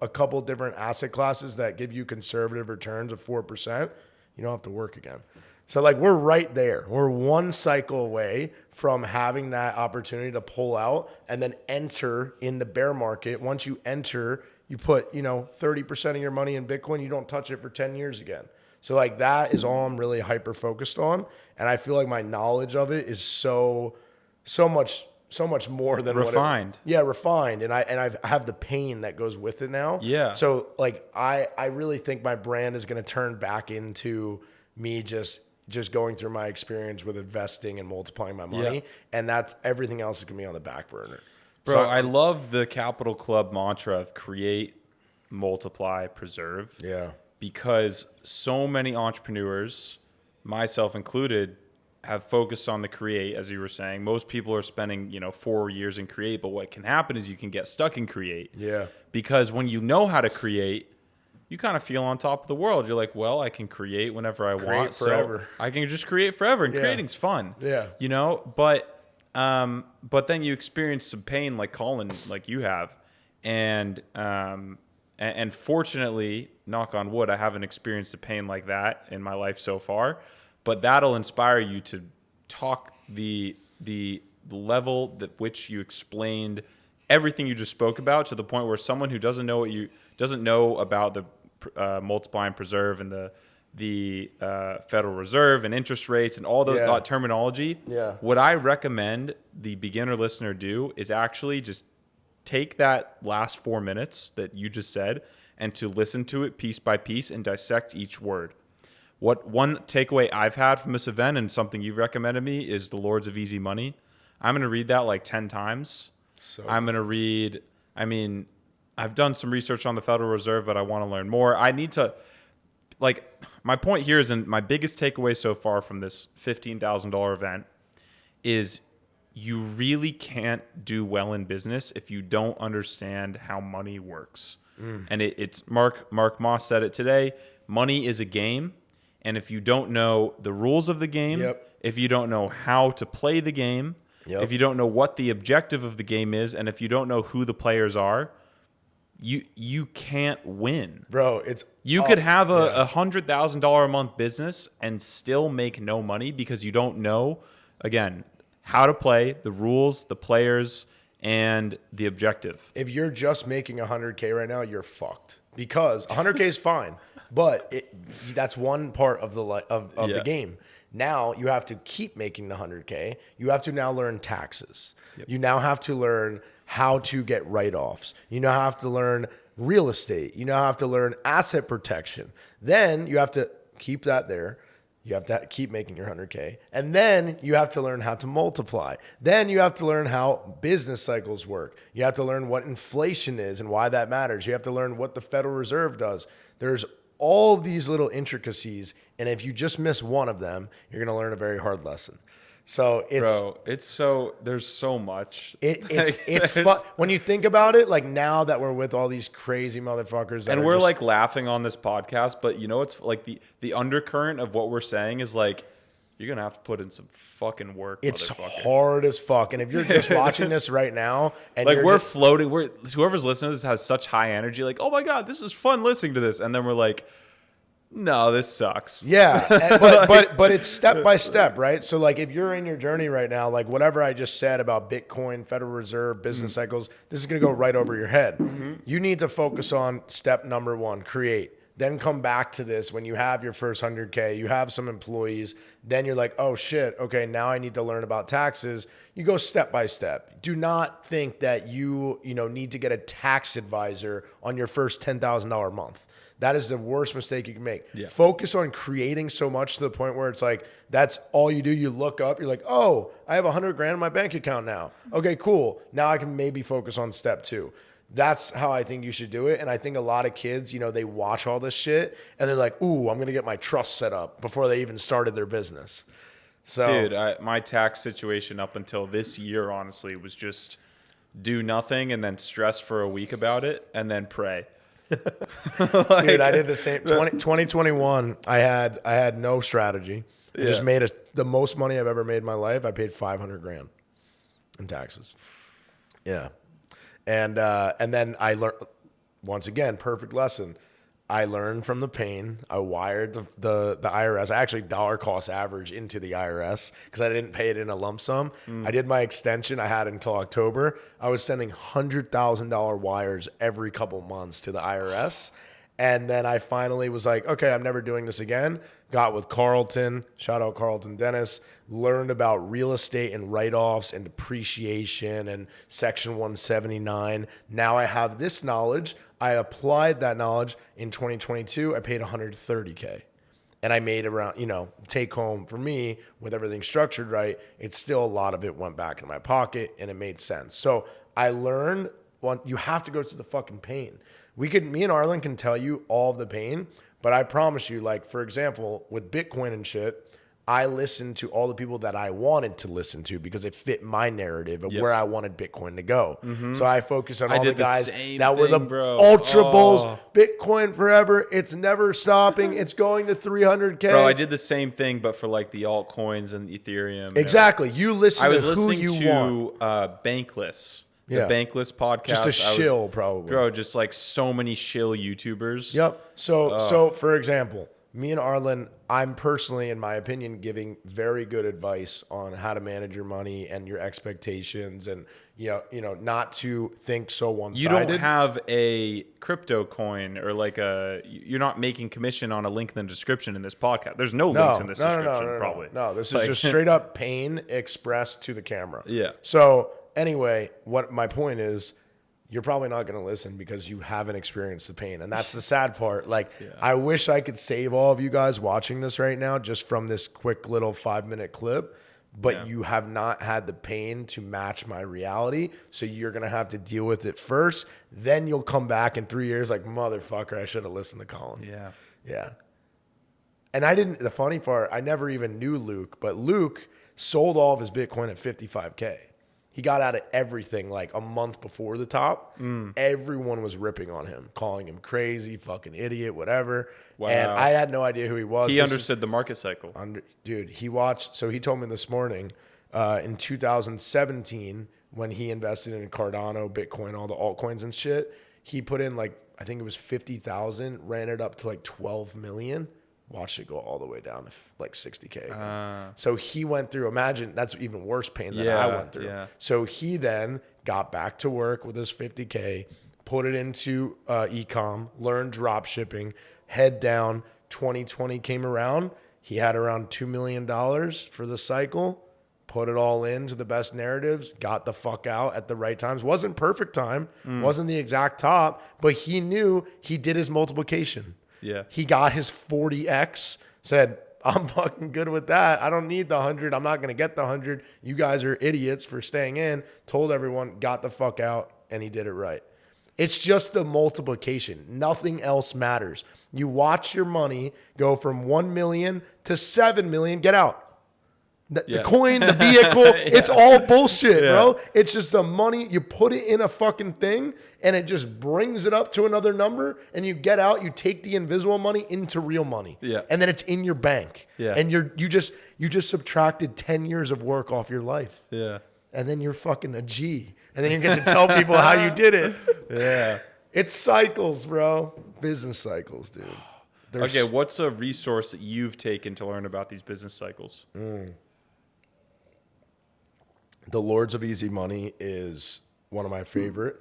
a couple different asset classes that give you conservative returns of 4%. You don't have to work again. So we're right there. We're one cycle away from having that opportunity to pull out and then enter in the bear market. Once you enter, you put, 30% of your money in Bitcoin, you don't touch it for 10 years again. So that is all I'm really hyper focused on. And I feel like my knowledge of it is so much more than refined. Refined. And I have the pain that goes with it now. Yeah. So I really think my brand is going to turn back into me just going through my experience with investing and multiplying my money. Yeah. And that's everything else is going to be on the back burner. Bro, So I love the Capital Club mantra of create, multiply, preserve. Yeah. Because so many entrepreneurs, myself included, have focused on the create, as you were saying. Most people are spending, 4 years in create, but what can happen is you can get stuck in create. Yeah. Because when you know how to create, you kind of feel on top of the world. You're like, well, I can create whenever I want. Forever. So I can just create forever, and creating's fun. Yeah. But then you experience some pain like Colin, like you have. And fortunately, knock on wood, I haven't experienced a pain like that in my life so far. But that'll inspire you to talk the level at which you explained everything you just spoke about, to the point where someone who doesn't know about the multiply and preserve and the Federal Reserve and interest rates and all that terminology. Yeah. What I recommend the beginner listener do is actually just take that last 4 minutes that you just said and to listen to it piece by piece and dissect each word. What one takeaway I've had from this event, and something you've recommended me, is The Lords of Easy Money. I'm going to read that 10 times. I'm going to read, I've done some research on the Federal Reserve, but I want to learn more. I need to, my point here is, and my biggest takeaway so far from this $15,000 event is you really can't do well in business if you don't understand how money works. And it's Mark Moss said it today. Money is a game. And if you don't know the rules of the game, if you don't know how to play the game, if you don't know what the objective of the game is, and if you don't know who the players are, you can't win. Bro, you could have a $100,000 a month business and still make no money because you don't know, again, how to play, the rules, the players, and the objective. If you're just making 100K right now, you're fucked. Because 100K is fine, but that's one part of the game. Now you have to keep making the 100K. You have to now learn taxes. You now have to learn how to get write-offs. You now have to learn real estate. You now have to learn asset protection. Then you have to keep that there. You have to keep making your 100K. And then you have to learn how to multiply. Then you have to learn how business cycles work. You have to learn what inflation is and why that matters. You have to learn what the Federal Reserve does. There's all of these little intricacies. And if you just miss one of them, you're going to learn a very hard lesson. So there's so much. It's fun when you think about it. Like now that we're with all these crazy motherfuckers, and we're like laughing on this podcast, but you know, it's like the undercurrent of what we're saying is like, you're gonna have to put in some fucking work. It's hard as fuck. And if you're just watching this right now, and like we're floating, whoever's listening to this has such high energy. Like, oh my god, this is fun listening to this, and then we're like, no, this sucks. Yeah, but it's step by step, right? So like if you're in your journey right now, like whatever I just said about Bitcoin, Federal Reserve, business cycles, this is going to go right over your head. You need to focus on step number 1, create. Then come back to this when you have your first 100K, you have some employees, then you're like, oh shit, okay, now I need to learn about taxes. You go step by step. Do not think that you need to get a tax advisor on your first $10,000 month. That is the worst mistake you can make. Yeah. Focus on creating so much to the point where it's like, that's all you do. You look up, you're like, oh, I have $100,000 in my bank account now. Okay, cool. Now I can maybe focus on step 2. That's how I think you should do it. And I think a lot of kids, they watch all this shit and they're like, ooh, I'm going to get my trust set up before they even started their business. So, dude, my tax situation up until this year, honestly, was just do nothing and then stress for a week about it and then pray. Dude, I did the same. 2021, I had no strategy. I just made the most money I've ever made in my life. I paid $500,000 in taxes. Yeah, and then I learned, once again, perfect lesson. I learned from the pain. I wired the IRS. I actually dollar cost average into the IRS because I didn't pay it in a lump sum. I did my extension. I had until October. I was sending $100,000 wires every couple months to the IRS. And then I finally was like, okay, I'm never doing this again. Got with Carlton, shout out Carlton Dennis, learned about real estate and write-offs and depreciation and Section 179. Now I have this knowledge. I applied that knowledge in 2022. I paid $130K. And I made around, take home for me with everything structured right. It's still a lot of it went back in my pocket and it made sense. So I learned you have to go through the fucking pain. Me and Arlen can tell you all of the pain, but I promise you, like, for example, with Bitcoin and shit, I listened to all the people that I wanted to listen to because it fit my narrative of where I wanted Bitcoin to go. So I focused on all the guys that were the ultra bulls. Bitcoin forever. It's never stopping. It's going to 300K. Bro, I did the same thing, but for like the altcoins and Ethereum. Exactly. You listen to who you want. I was listening to Bankless. The Bankless podcast. Just a shill, probably. Bro, just like so many shill YouTubers. Yep. So for example, me and Arlen, I'm personally, in my opinion, giving very good advice on how to manage your money and your expectations, and not to think so one-sided. You don't have a crypto coin or like you're not making commission on a link in the description in this podcast. There's no links in this description, probably. No, this is just straight up pain expressed to the camera. Yeah. So anyway, what my point is, you're probably not going to listen because you haven't experienced the pain. And that's the sad part. Like, I wish I could save all of you guys watching this right now just from this quick little 5-minute clip, but you have not had the pain to match my reality. So you're going to have to deal with it first. Then you'll come back in 3 years like, motherfucker, I should have listened to Colin. Yeah. Yeah. And the funny part, I never even knew Luke, but Luke sold all of his Bitcoin at 55K. He got out of everything like a month before the top. Everyone was ripping on him, calling him crazy, fucking idiot, whatever. Wow. And I had no idea who he was. He understood the market cycle. Dude, he watched. So he told me this morning in 2017 when he invested in Cardano, Bitcoin, all the altcoins and shit, he put in like, I think it was 50,000, ran it up to like 12 million. Watched it go all the way down to like 60K. So he went through, imagine, that's even worse pain than I went through. Yeah. So he then got back to work with his 50K, put it into e-com, learned drop shipping, head down. 2020 came around. He had around $2 million for the cycle, put it all into the best narratives, got the fuck out at the right times. Wasn't perfect time, wasn't the exact top, but he knew he did his multiplication. Yeah. He got his 40X, said, I'm fucking good with that. I don't need the 100. I'm not going to get the 100. You guys are idiots for staying in. Told everyone, got the fuck out, and he did it right. It's just the multiplication. Nothing else matters. You watch your money go from 1 million to 7 million. Get out. The coin, the vehicle, it's all bullshit, bro. It's just the money. You put it in a fucking thing and it just brings it up to another number and you get out, you take the invisible money into real money. Yeah. And then it's in your bank. Yeah. And you just subtracted 10 years of work off your life. Yeah. And then you're fucking a G. And then you get to tell people how you did it. Yeah. It's cycles, bro. Business cycles, dude. Okay, what's a resource that you've taken to learn about these business cycles? The Lords of Easy Money is one of my favorite.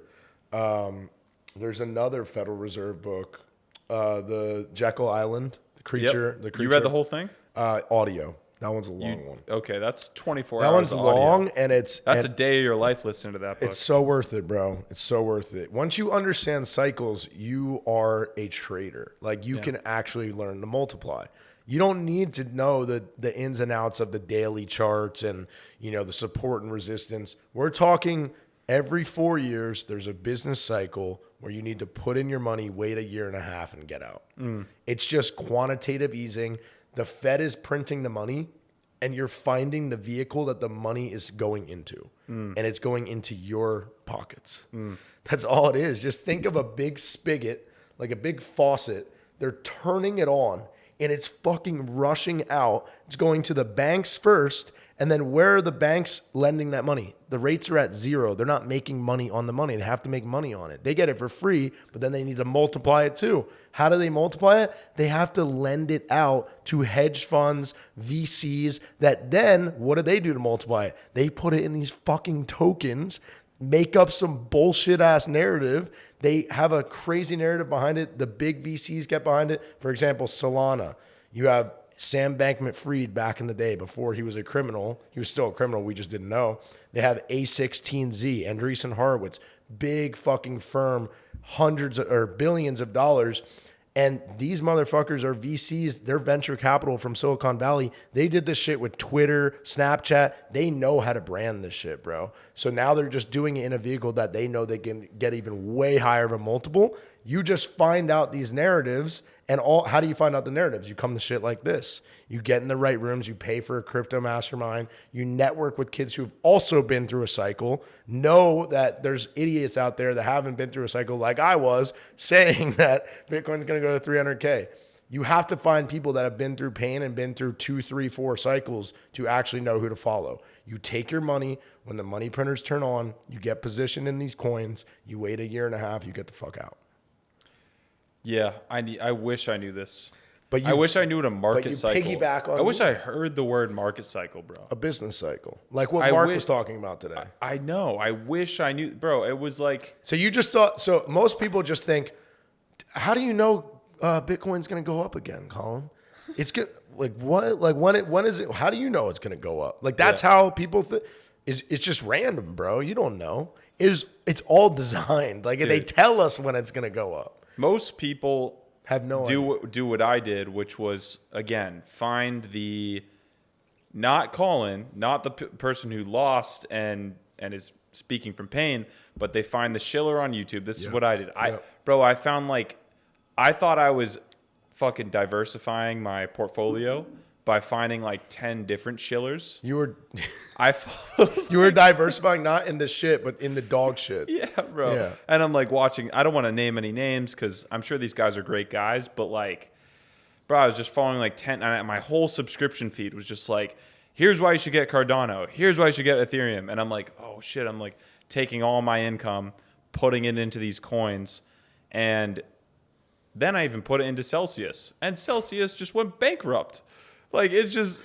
There's another Federal Reserve book, the Jekyll Island, the creature. Yep. The creature. You read the whole thing? Audio. That one's a long one. Okay, that's 24 That hours one's of audio. long, and it's That's a day of your life listening to that book. It's so worth it, bro. It's so worth it. Once you understand cycles, you are a trader. Like you can actually learn to multiply. You don't need to know the ins and outs of the daily charts and the support and resistance. We're talking every 4 years. There's a business cycle where you need to put in your money, wait a year and a half, and get out. It's just quantitative easing. The Fed is printing the money, and you're finding the vehicle that the money is going into, and it's going into your pockets. That's all it is. Just think of a big spigot, like a big faucet. They're turning it on, and it's fucking rushing out. It's going to the banks first, and then where are the banks lending that money? The rates are at zero. They're not making money on the money. They have to make money on it. They get it for free, but then they need to multiply it too. How do they multiply it? They have to lend it out to hedge funds, VCs, that then, what do they do to multiply it? They put it in these fucking tokens, make up some bullshit ass narrative. They have a crazy narrative behind it. The big VCs get behind it. For example, Solana. You have Sam Bankman-Fried back in the day before he was a criminal. He was still a criminal. We just didn't know. They have A16Z, Andreessen Horowitz, big fucking firm, hundreds or billions of dollars. And these motherfuckers are VCs. They're venture capital from Silicon Valley. They did this shit with Twitter, Snapchat. They know how to brand this shit, bro. So now they're just doing it in a vehicle that they know they can get even way higher of a multiple. You just find out these narratives. And how do you find out the narratives? You come to shit like this. You get in the right rooms. You pay for a crypto mastermind. You network with kids who've also been through a cycle. Know that there's idiots out there that haven't been through a cycle like I was, saying that Bitcoin's going to go to 300K. You have to find people that have been through pain and been through 2, 3, 4 cycles to actually know who to follow. You take your money. When the money printers turn on, you get positioned in these coins. You wait a year and a half. You get the fuck out. Yeah, I wish I knew this. But I wish I knew what a market cycle. Piggyback on I wish I heard the word market cycle, bro. A business cycle, like what Mark was talking about today. I know. I wish I knew, bro. It was like. So you just thought. So most people just think, how do you know Bitcoin's going to go up again, Colin? It's good. Like what? Like when is it? How do you know it's going to go up? Like that's how people think. It's just random, bro. You don't know. It's all designed. Like they tell us when it's going to go up. Most people have no idea. Do what I did, which was, again, find the not Colin, not the person who lost and is speaking from pain, but they find the Shiller on YouTube. This is what I did. Bro, I found I thought I was fucking diversifying my portfolio by finding 10 different Shillers. You were you were diversifying not in the shit, but in the dog shit. Yeah, bro. Yeah. And I'm watching. I don't want to name any names because I'm sure these guys are great guys, but bro, I was just following 10. And my whole subscription feed was just here's why you should get Cardano. Here's why you should get Ethereum. And I'm oh shit. I'm taking all my income, putting it into these coins, and then I even put it into Celsius, and Celsius just went bankrupt. It just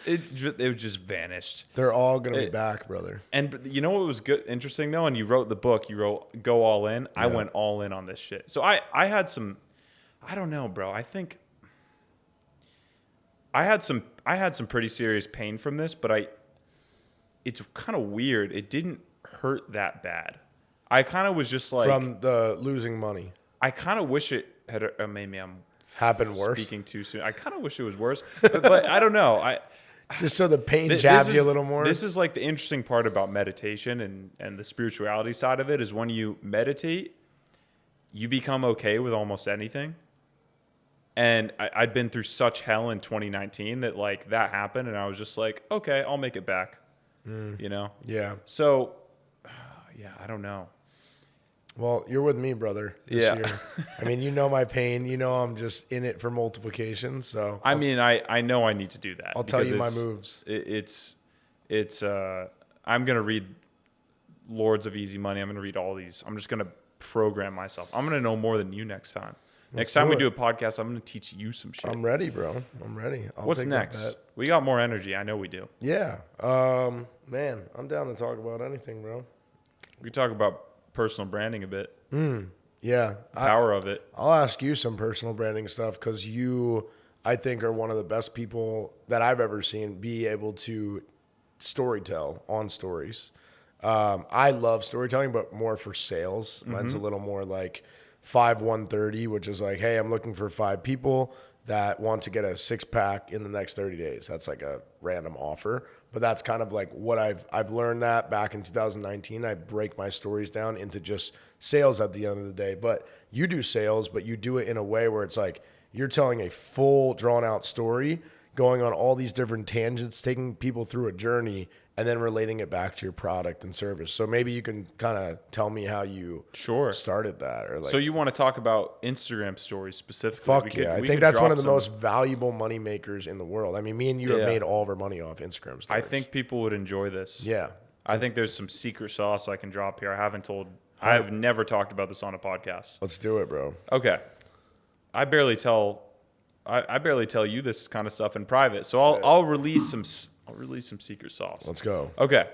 vanished. They're all gonna be back, brother. And you know what was good, interesting though? And you wrote the book. You wrote "Go All In." Yeah. I went all in on this shit. So I had some. I don't know, bro. I think I had some pretty serious pain from this, but it's kind of weird. It didn't hurt that bad. I kind of was just from the losing money. I kind of wish it had. Maybe I'm happen worse? speaking too soon. I kind of wish it was worse, but I don't know. Just so the pain This jabs you a is- little more? This is like the interesting part about meditation and the spirituality side of it is when you meditate, you become okay with almost anything. And I'd been through such hell in 2019 that like that happened, and I was just like, okay, I'll make it back. You know? Yeah. So, yeah, I don't know. Well, you're with me, brother, this Yeah. year. I mean, you know my pain. You know I'm just in it for multiplication. So I mean, I know I need to do that. I'll tell because you my it's- moves. It's I'm gonna read Lords of Easy Money. I'm gonna read all these. I'm just gonna program myself. I'm gonna know more than you next time. Next time do we it. do a podcast, I'm gonna teach you some shit. I'm ready, bro. I'm ready. I'll What's take that next? bet. We got more energy. I know we do. Yeah. Man, I'm down to talk about anything, bro. We talk about personal branding a bit. Yeah. Power of it. I'll ask you some personal branding stuff because you, I think, are one of the best people that I've ever seen be able to storytell on stories. I love storytelling, but more for sales. Mine's a little more like 5-1-30, which is like, hey, I'm looking for 5 people that want to get a 6-pack in the next 30 days. That's like a random offer. But that's kind of like what I've learned that back in 2019. I break my stories down into just sales at the end of the day. But you do sales, but you do it in a way where it's like you're telling a full drawn out story, going on all these different tangents, taking people through a journey, and then relating it back to your product and service. So maybe you can kind of tell me how you Sure. started that, or like. So you want to talk about Instagram stories specifically? Fuck We yeah. I we think could that's one drop of the some- most valuable money makers in the world. I mean, me and you have Yeah. made all of our money off Instagram stories. I think people would enjoy this. Yeah. I think there's some secret sauce I can drop here. I've never talked about this on a podcast. Let's do it, bro. Okay. I barely tell you this kind of stuff in private. So I'll release some secret sauce. Let's go. Okay.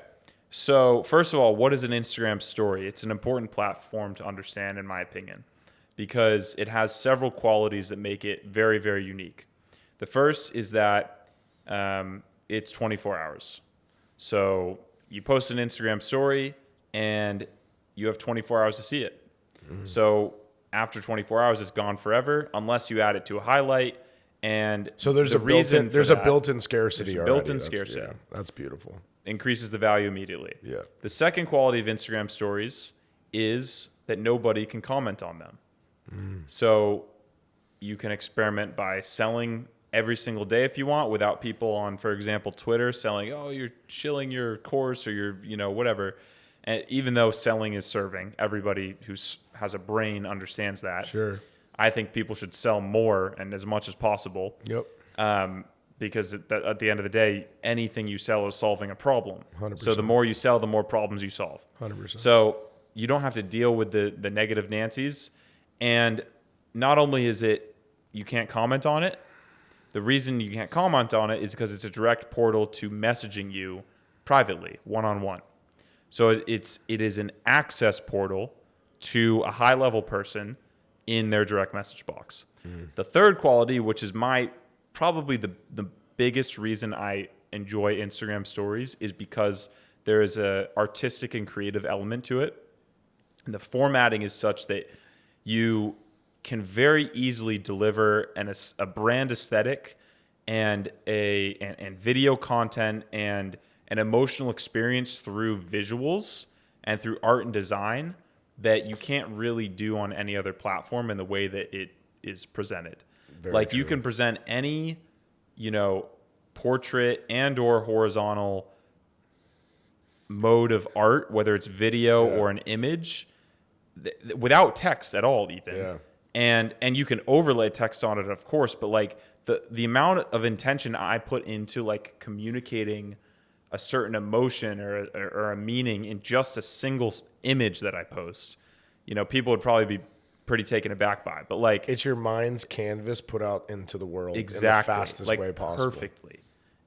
So, first of all, what is an Instagram story? It's an important platform to understand, in my opinion, because it has several qualities that make it very, very unique. The first is that it's 24 hours. So, you post an Instagram story and you have 24 hours to see it. So, after 24 hours, it's gone forever unless you add it to a highlight. And So there's the a reason built-in, there's for a that built-in scarcity There's a already. built-in That's- scarcity. Yeah, that's beautiful. increases the value immediately. Yeah. The second quality of Instagram stories is that nobody can comment on them. So you can experiment by selling every single day if you want without people on, for example, Twitter selling, oh, you're shilling your course or your, whatever. And even though selling is serving, everybody who has a brain understands that. Sure. I think people should sell more and as much as possible. Yep. Because at the end of the day, anything you sell is solving a problem. 100%. So the more you sell, the more problems you solve. 100%. So you don't have to deal with the negative Nancy's. And not only is it, you can't comment on it, the reason you can't comment on it is because it's a direct portal to messaging you privately, one-on-one. So it is an access portal to a high-level person in their direct message box. The third quality, which is probably the biggest reason I enjoy Instagram stories, is because there is a artistic and creative element to it. And the formatting is such that you can very easily deliver a brand aesthetic and and video content and an emotional experience through visuals and through art and design that you can't really do on any other platform in the way that it is presented. Very like you true. can present any, portrait and or horizontal mode of art, whether it's video or an image, without text at all even. Yeah. And you can overlay text on it, of course, but like the amount of intention I put into like communicating a certain emotion or a meaning in just a single image that I post, people would probably be pretty taken aback by. But like It's your mind's canvas put out into the world exactly in the fastest like way possible. perfectly.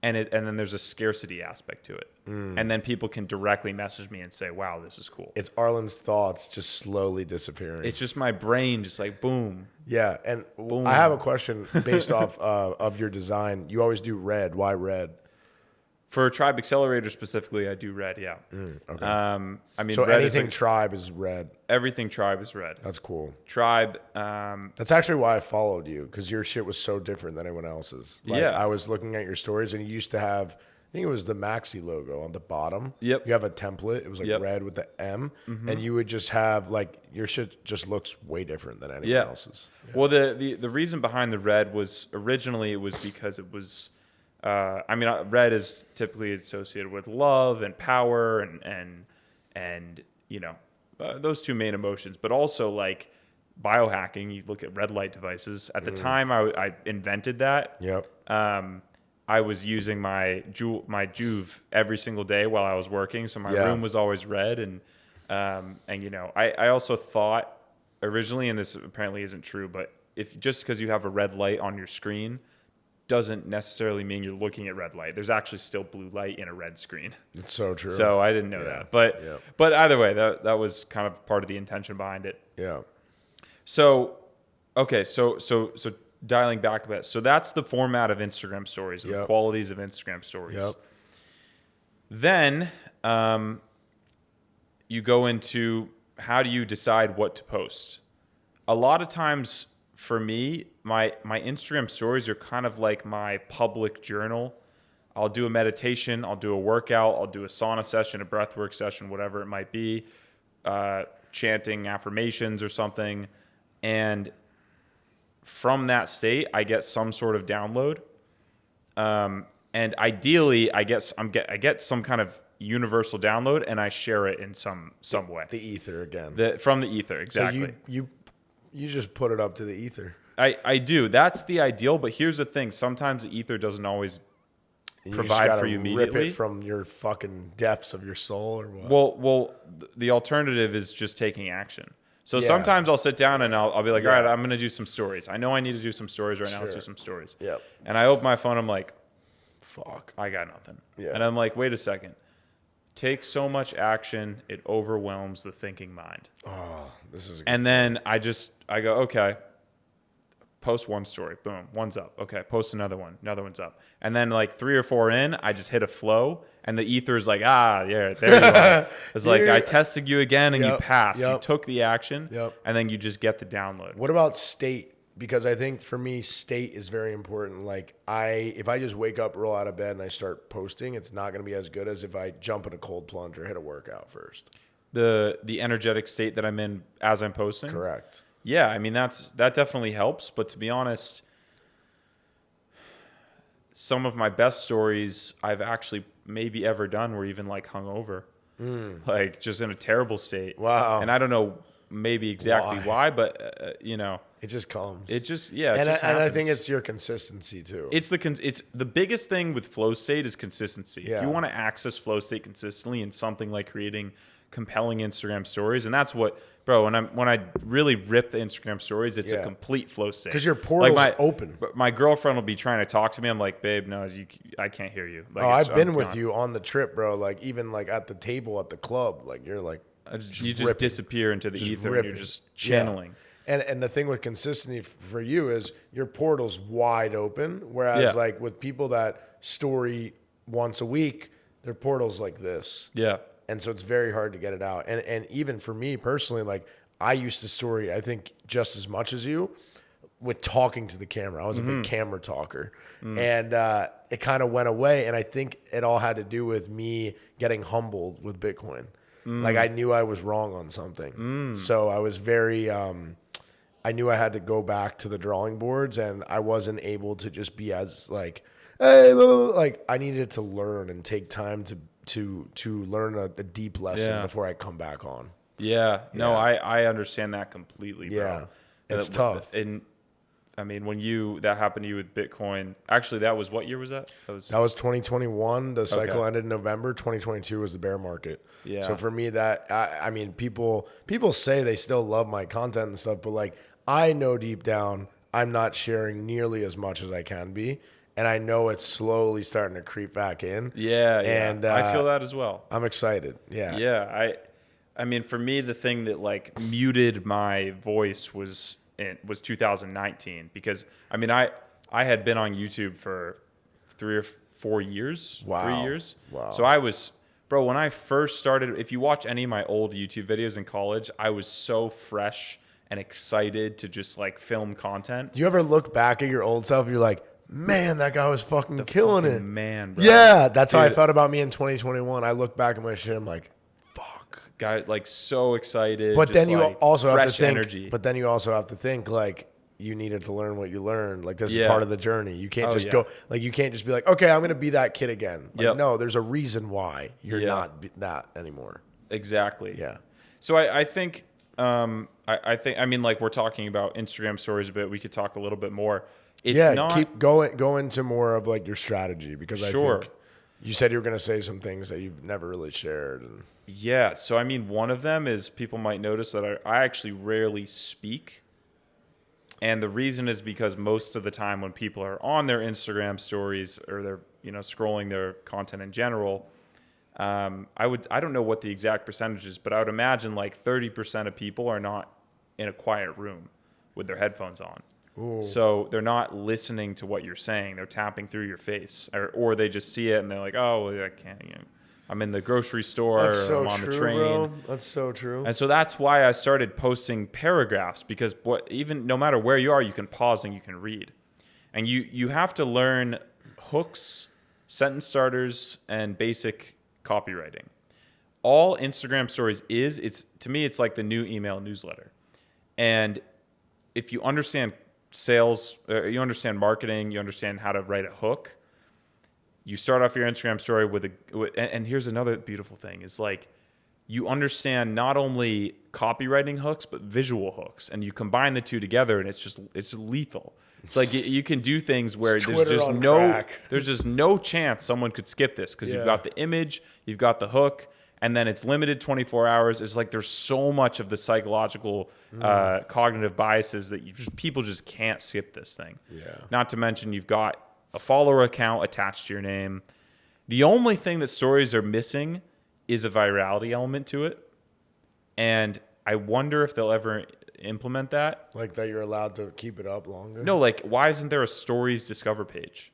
And then there's a scarcity aspect to it. And then people can directly message me and say, wow, this is cool. It's Arlen's thoughts just slowly disappearing. It's just my brain just like boom. Yeah, and I have a question based off of your design. You always do red. Why red? For Tribe Accelerator specifically, I do red. Yeah. Okay. I mean, So red anything is tribe is red. everything Tribe is red. That's cool. Tribe. That's actually why I followed you, because your shit was so different than anyone else's. Like, Yeah. I was looking at your stories, and you used to have, I think it was the Maxi logo on the bottom. Yep. You have a template. It was like Yep. red with the M, and you would just have like your shit just looks way different than anyone Yeah. else's. Well, the reason behind the red was originally it was because it was. I mean, red is typically associated with love and power and you know those two main emotions, but also like biohacking. You look at red light devices. At the time, I invented that. Yep. I was using my Juve every single day while I was working, so my Yeah. room was always red. And you know, I also thought originally, and this apparently isn't true, but if just because you have a red light on your screen doesn't necessarily mean you're looking at red light. There's actually still blue light in a red screen. It's so true. So I didn't know that, but Yeah. but either way, that was kind of part of the intention behind it. Yeah. So, okay, so dialing back a bit. So that's the format of Instagram stories, the Yep. qualities of Instagram stories. Yep. Then you go into how do you decide what to post? A lot of times for me, my Instagram stories are kind of like my public journal. I'll do a meditation, I'll do a workout, I'll do a sauna session, a breathwork session, whatever it might be, chanting affirmations or something. And from that state, I get some sort of download. And ideally, I get some kind of universal download, and I share it in some way. The ether again. From the ether, exactly. So you just put it up to the ether. I do. That's the ideal. But here's the thing: sometimes the ether doesn't always And you just provide gotta for you rip immediately. it from your fucking depths of your soul, or what? Well, the alternative is just taking action. So Yeah. sometimes I'll sit down and I'll be like, Yeah. all right, I'm going to do some stories. I know I need to do some stories right now. Let's Sure. do some stories. Yep. And I open my phone. I'm like, Fuck. I got nothing. Yeah. And I'm like, wait a second. Take so much action, it overwhelms the thinking mind. Oh, this is. And then I go, okay, post one story, boom, one's up. Okay, post another one's up. And then like 3 or 4 in, I just hit a flow, and the ether is like, yeah, there you are. It's like, I tested you again, and you Yep, passed. You yep. took the action, Yep. and then you just get the download. What about state? Because I think for me, state is very important. Like if I just wake up, roll out of bed, and I start posting, it's not going to be as good as if I jump in a cold plunge or hit a workout first. The energetic state that I'm in as I'm posting? Correct. Yeah, I mean, that definitely helps. But to be honest, some of my best stories I've actually maybe ever done were even like hungover, like just in a terrible state. Wow. And I don't know maybe exactly why, but you know, It just comes. it just yeah. It and just I think happens. it's your consistency too. It's the biggest thing with flow state is consistency. If Yeah. you want to access flow state consistently in something like creating compelling Instagram stories, and that's what, bro. When I really rip the Instagram stories, it's a Yeah. complete flow state 'Cause your portal's my, open. My girlfriend will be trying to talk to me. I'm like, babe, no, I can't hear you. Like, I've been with you on the trip, bro. Like even like at the table at the club, like you're like You just ripping. disappear into the ether, and ripping. you're just Yeah. channeling. And the thing with consistency for you is your portal's wide open, whereas Yeah. like with people that story once a week, their portal's like this. Yeah. And so it's very hard to get it out. And even for me personally, like I used to story, I think just as much as you with talking to the camera. I was a big camera talker, and it kind of went away. And I think it all had to do with me getting humbled with Bitcoin. Like I knew I was wrong on something. So I was very, I knew I had to go back to the drawing boards, and I wasn't able to just be as like, hey, like I needed to learn and take time to learn a deep lesson Yeah. before I come back on. Yeah. No, Yeah. I understand that completely, bro. Yeah. It's And tough. And I mean, when that happened to you with Bitcoin, actually, that was what year was that? That was That was 2021. The cycle Okay. ended in November. 2022 was the bear market. Yeah. So for me, I mean, people say they still love my content and stuff, but like I know deep down, I'm not sharing nearly as much as I can be, and I know it's slowly starting to creep back in. yeah. And I feel that as well. I'm excited. Yeah. Yeah, I mean, for me, the thing that like muted my voice was 2019, because I mean, I had been on YouTube for 4 years, Wow. 3 years. Wow. So I was, bro, when I first started, if you watch any of my old YouTube videos in college, I was so fresh and excited to just like film content. Do you ever look back at your old self? You're like, man, that guy was fucking killing Fucking it. man, bro. Yeah, that's how I Dude. felt about me in 2021. I look back at my shit, I'm like, fuck. Guy, like so excited. But just then you like also have to fresh think. energy. But then you also have to think like you needed to learn what you learned. Like this is Yeah. part of the journey. You can't Oh, just yeah. go like you can't just be like, okay, I'm gonna be that kid again. Like, Yep. no, there's a reason why you're Yeah. not that anymore. Exactly. Yeah. So I think I mean like we're talking about Instagram stories a bit. We could talk a little bit more. It's Yeah, not keep go into more of like your strategy because Sure. I think you said you were gonna say some things that you've never really shared. And Yeah, so I mean, one of them is people might notice that I actually rarely speak. And the reason is because most of the time when people are on their Instagram stories or they're, scrolling their content in general, I don't know what the exact percentage is, but I would imagine like 30% of people are not in a quiet room with their headphones on. Ooh. So they're not listening to what you're saying. They're tapping through your face, or they just see it and they're like, "Oh, well, I can't." I'm in the grocery store, that's or so I'm on true, the train. bro. That's so true. And so that's why I started posting paragraphs, because even no matter where you are, you can pause and you can read. And you have to learn hooks, sentence starters, and basic copywriting. All Instagram stories to me it's like the new email newsletter. And if you understand sales, you understand marketing, you understand how to write a hook, you start off your Instagram story and here's another beautiful thing is like you understand not only copywriting hooks but visual hooks, and you combine the two together, and it's just lethal. It's like you can do things where It's there's Twitter just on crack. there's just no chance someone could skip this, because Yeah. you've got the image, you've got the hook, and then it's limited 24 hours. It's like there's so much of the psychological cognitive biases that people just can't skip this thing. Yeah. Not to mention you've got a follower account attached to your name. The only thing that stories are missing is a virality element to it. And I wonder if they'll ever implement that. Like that you're allowed to keep it up longer? No, like, why isn't there a stories discover page?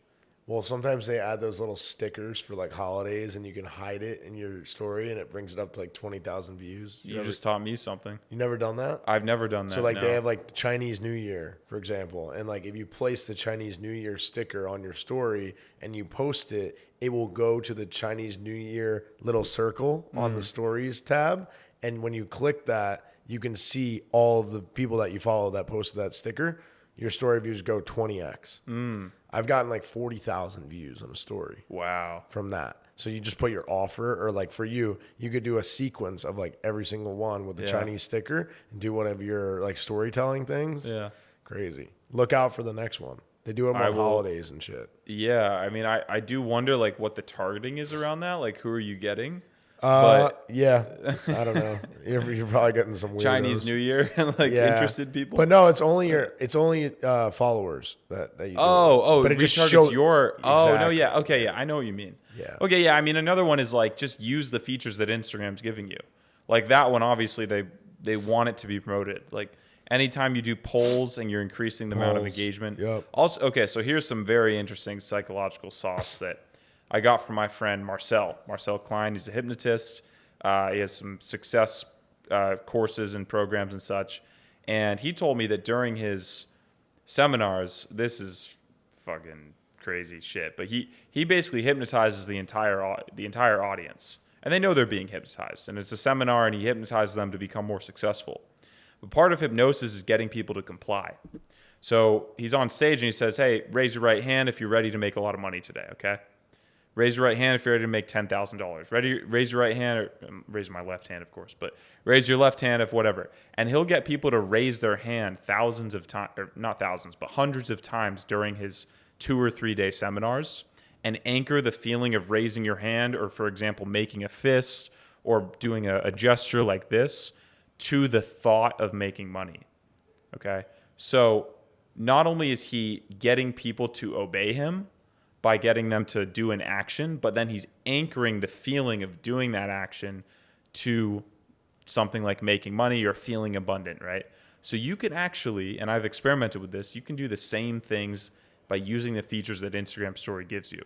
Well, sometimes they add those little stickers for like holidays, and you can hide it in your story, and it brings it up to like 20,000 views. You just taught me something. You never done that? I've never done that. So like no. they have like Chinese New Year, for example, and like if you place the Chinese New Year sticker on your story and you post it, it will go to the Chinese New Year little circle on the stories tab, and when you click that, you can see all of the people that you follow that posted that sticker. Your story views go 20x. I've gotten like 40,000 views on a story Wow. from that. So you just put your offer, or like for you could do a sequence of like every single one with the Yeah. Chinese sticker and do one of your like storytelling things. Yeah. Crazy. Look out for the next one. They do them I on will. holidays and shit. Yeah. I mean, I do wonder like what the targeting is around that. Like, who are you getting? Yeah, I don't know. You're probably getting some weirdos. Chinese New Year and like Yeah. interested people. But no, it's only followers that you do. But it just retargets shows your. Oh no, Exactly. yeah, okay, yeah, I know what you mean. Yeah. Okay, yeah. I mean, another one is like just use the features that Instagram's giving you. Like that one, obviously they want it to be promoted. Like anytime you do polls and you're increasing the amount of Polls, engagement. yep. Also, okay, so here's some very interesting psychological sauce that I got from my friend Marcel Klein. He's a hypnotist. He has some success courses and programs and such. And he told me that during his seminars, this is fucking crazy shit, but he basically hypnotizes the entire audience. And they know they're being hypnotized. And it's a seminar, and he hypnotizes them to become more successful. But part of hypnosis is getting people to comply. So he's on stage and he says, "Hey, raise your right hand if you're ready to make a lot of money today, okay? Raise your right hand if you're ready to make $10,000. Raise your right hand, or raise my left hand, of course, but raise your left hand if whatever." And he'll get people to raise their hand thousands of times, or not thousands, but hundreds of times during his 2 or 3 day seminars, and anchor the feeling of raising your hand, or for example, making a fist or doing a gesture like this, to the thought of making money. Okay? So not only is he getting people to obey him by getting them to do an action, but then he's anchoring the feeling of doing that action to something like making money or feeling abundant, right? So you can actually, and I've experimented with this, you can do the same things by using the features that Instagram Story gives you.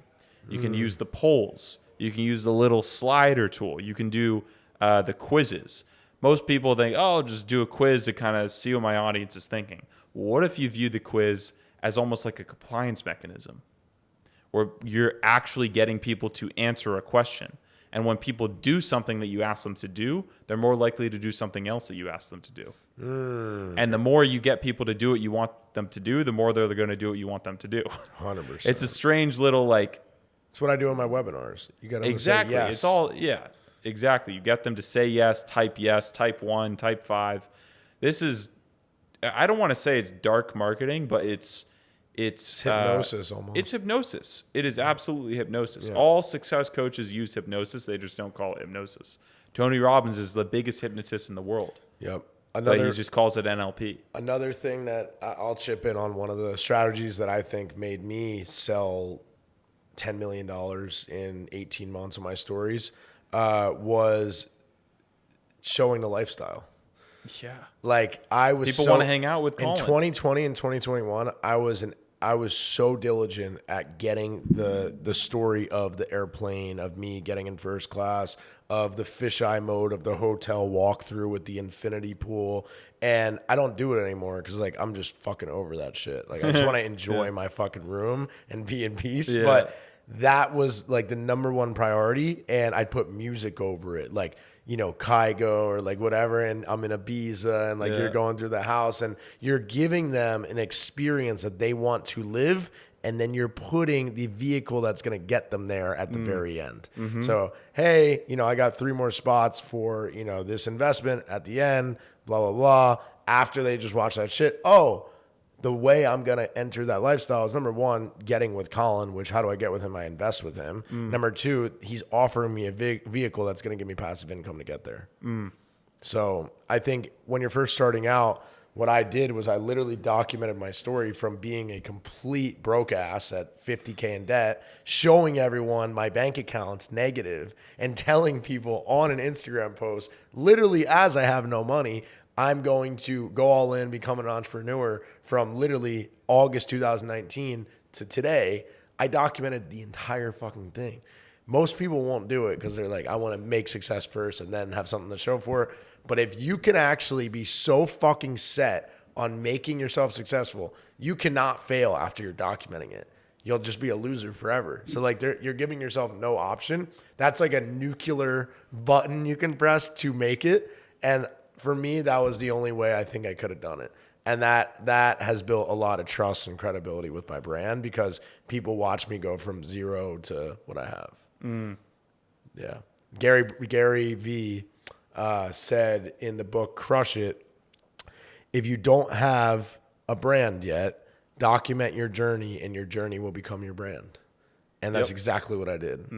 You can use the polls. You can use the little slider tool. You can do the quizzes. Most people think, oh, just do a quiz to kind of see what my audience is thinking. What if you view the quiz as almost like a compliance mechanism, where you're actually getting people to answer a question? And when people do something that you ask them to do, they're more likely to do something else that you ask them to do. And the more you get people to do what you want them to do, the more they're going to do what you want them to do. 100%. It's a strange little like. That's what I do in my webinars. You got to Exactly. Say yes. It's all, yeah, exactly. You get them to say yes, type 1, type 5. This is, I don't want to say it's dark marketing, but it's hypnosis almost. It's hypnosis. It is absolutely hypnosis. Yeah. All success coaches use hypnosis. They just don't call it hypnosis. Tony Robbins is the biggest hypnotist in the world. Yep. But he just calls it NLP. Another thing that I'll chip in on, one of the strategies that I think made me sell $10 million in 18 months of my stories was showing the lifestyle. Yeah. Like I was People want to hang out with Colin. In 2020 and 2021, I was so diligent at getting the story of the airplane, of me getting in first class, of the fisheye mode of the hotel walkthrough with the infinity pool. And I don't do it anymore because like I'm just fucking over that shit. Like I just want to enjoy my fucking room and be in peace. Yeah. But that was like the number one priority, and I put music over it. Like, you know, Kygo or like whatever, and I'm in Ibiza, and like you're going through the house, and you're giving them an experience that they want to live, and then you're putting the vehicle that's going to get them there at the very end. Mm-hmm. So, hey, you know, I got 3 more spots for, you know, this investment at the end, blah, blah, blah. After they just watch that shit, the way I'm going to enter that lifestyle is, number one, getting with Colin, which how do I get with him? I invest with him. Number two, he's offering me a vehicle that's going to give me passive income to get there. So I think when you're first starting out, what I did was I literally documented my story from being a complete broke ass at 50K in debt, showing everyone my bank accounts negative, and telling people on an Instagram post, literally as I have no money, I'm going to go all in, become an entrepreneur. From literally August 2019 to today, I documented the entire fucking thing. Most people won't do it because they're like, I want to make success first and then have something to show for it. But if you can actually be so fucking set on making yourself successful, you cannot fail after you're documenting it. You'll just be a loser forever. So like you're giving yourself no option. That's like a nuclear button you can press to make it. And for me, that was the only way I think I could have done it. And that has built a lot of trust and credibility with my brand because people watch me go from 0 to what I have. Yeah. Gary V said in the book, Crush It, if you don't have a brand yet, document your journey and your journey will become your brand. And that's exactly what I did.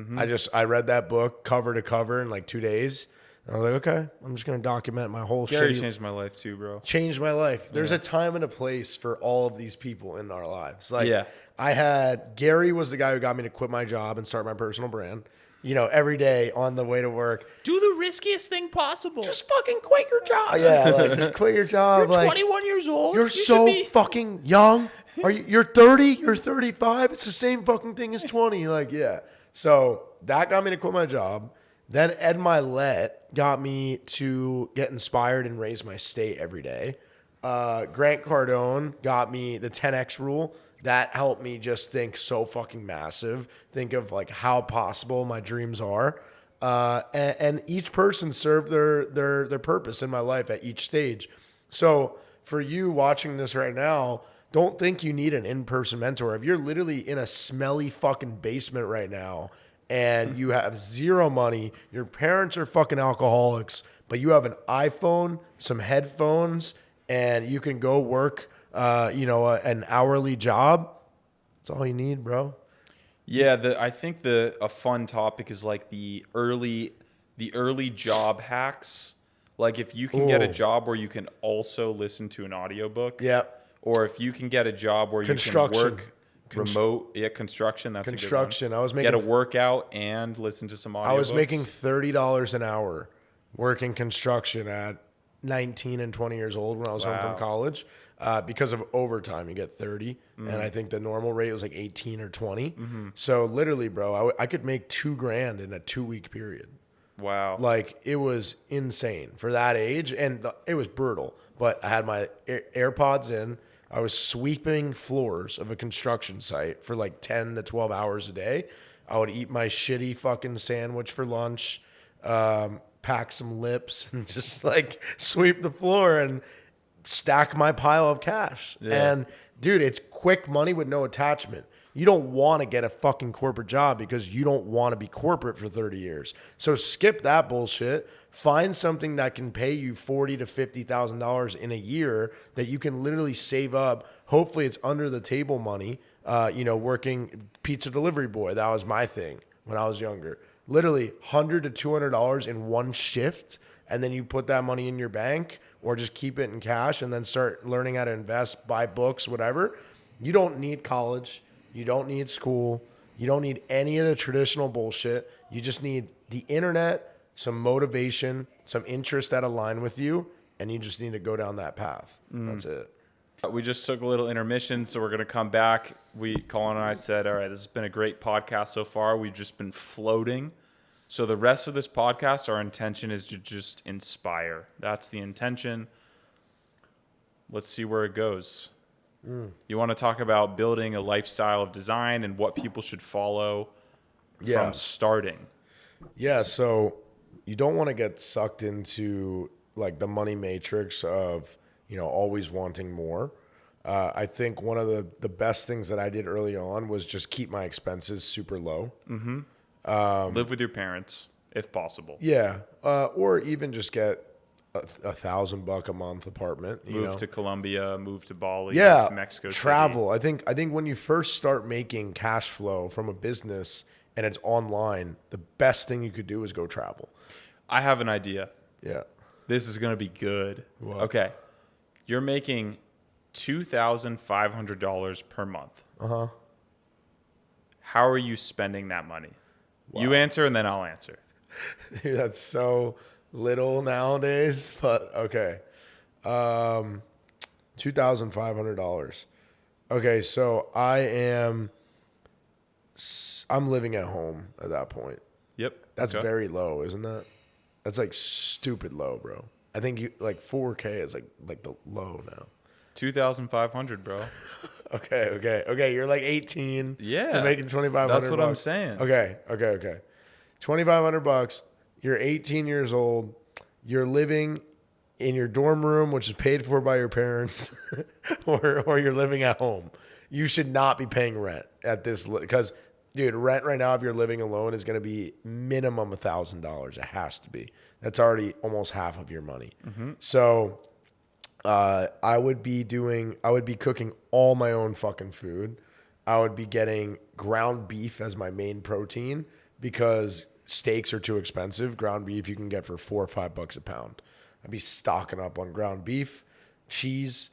I read that book cover to cover in like 2 days. I was like, okay, I'm just going to document my whole shit. Gary changed my life too, bro. Changed my life. There's a time and a place for all of these people in our lives. Like, I had, Gary was the guy who got me to quit my job and start my personal brand. You know, every day on the way to work. Do the riskiest thing possible. Just fucking quit your job. Yeah, like, just quit your job. You're like, 21 years old. You're so fucking young. You're 30, you're 35. It's the same fucking thing as 20. Like, yeah. So that got me to quit my job. Then Ed Milet got me to get inspired and raise my state every day. Grant Cardone got me the 10X rule. That helped me just think so fucking massive. Think of like how possible my dreams are. And each person served their purpose in my life at each stage. So for you watching this right now, don't think you need an in-person mentor. If you're literally in a smelly fucking basement right now, and you have zero money, your parents are fucking alcoholics, but you have an iPhone, some headphones, and you can go work, an hourly job. That's all you need, bro. Yeah, I think a fun topic is like the early job hacks. Like if you can get a job where you can also listen to an audiobook. Yeah. Or if you can get a job where you can work remote, construction. That's construction. A good one. I was making get a workout and listen to some audiobooks. I was making $30 an hour working construction at 19 and 20 years old when I was home from college. because of overtime. You get 30, and I think the normal rate was like 18 or 20. So literally, bro, I could make $2,000 in a 2-week period. Wow. Like, it was insane for that age, and it was brutal. But I had my AirPods in. I was sweeping floors of a construction site for like 10 to 12 hours a day. I would eat my shitty fucking sandwich for lunch, pack some lips, and just like sweep the floor and stack my pile of cash. Yeah. And dude, it's quick money with no attachment. You don't want to get a fucking corporate job because you don't want to be corporate for 30 years. So skip that bullshit. Find something that can pay you $40,000 to $50,000 in a year that you can literally save up. Hopefully it's under the table money. Working pizza delivery boy. That was my thing when I was younger. Literally $100 to $200 in one shift. And then you put that money in your bank or just keep it in cash and then start learning how to invest, buy books, whatever. You don't need college. You don't need school. You don't need any of the traditional bullshit. You just need the internet, some motivation, some interests that align with you, and you just need to go down that path. That's it. We just took a little intermission, so we're going to come back. Colin and I said, all right, this has been a great podcast so far. We've just been floating. So the rest of this podcast, our intention is to just inspire. That's the intention. Let's see where it goes. You want to talk about building a lifestyle of design and what people should follow from starting. Yeah, so you don't want to get sucked into like the money matrix of, always wanting more. I think one of the best things that I did early on was just keep my expenses super low. Live with your parents, if possible. Yeah, or even just get $1,000 a month apartment. Move to Colombia, move to Bali, Yeah, move to Mexico travel. City. I think when you first start making cash flow from a business and it's online, the best thing you could do is go travel. I have an idea. Yeah. This is going to be good. What? Okay. You're making $2,500 per month. Uh-huh. How are you spending that money? Wow. You answer and then I'll answer. Dude, that's so little nowadays, but okay. $2,500. Okay, so I'm living at home at that point. Yep. That's very low, isn't that? That's like stupid low, bro. I think you like 4K is like the low now. 2,500, bro. Okay. You're like 18. Yeah. You're making 2,500. That's what I'm saying. Okay. $2,500. You're 18 years old. You're living in your dorm room, which is paid for by your parents, or you're living at home. You should not be paying rent at this because, dude, rent right now if you're living alone is going to be minimum $1,000. It has to be. That's already almost half of your money. Mm-hmm. So I would be cooking all my own fucking food. I would be getting ground beef as my main protein because steaks are too expensive. Ground beef you can get for $4 or $5 a pound. I'd be stocking up on ground beef, cheese.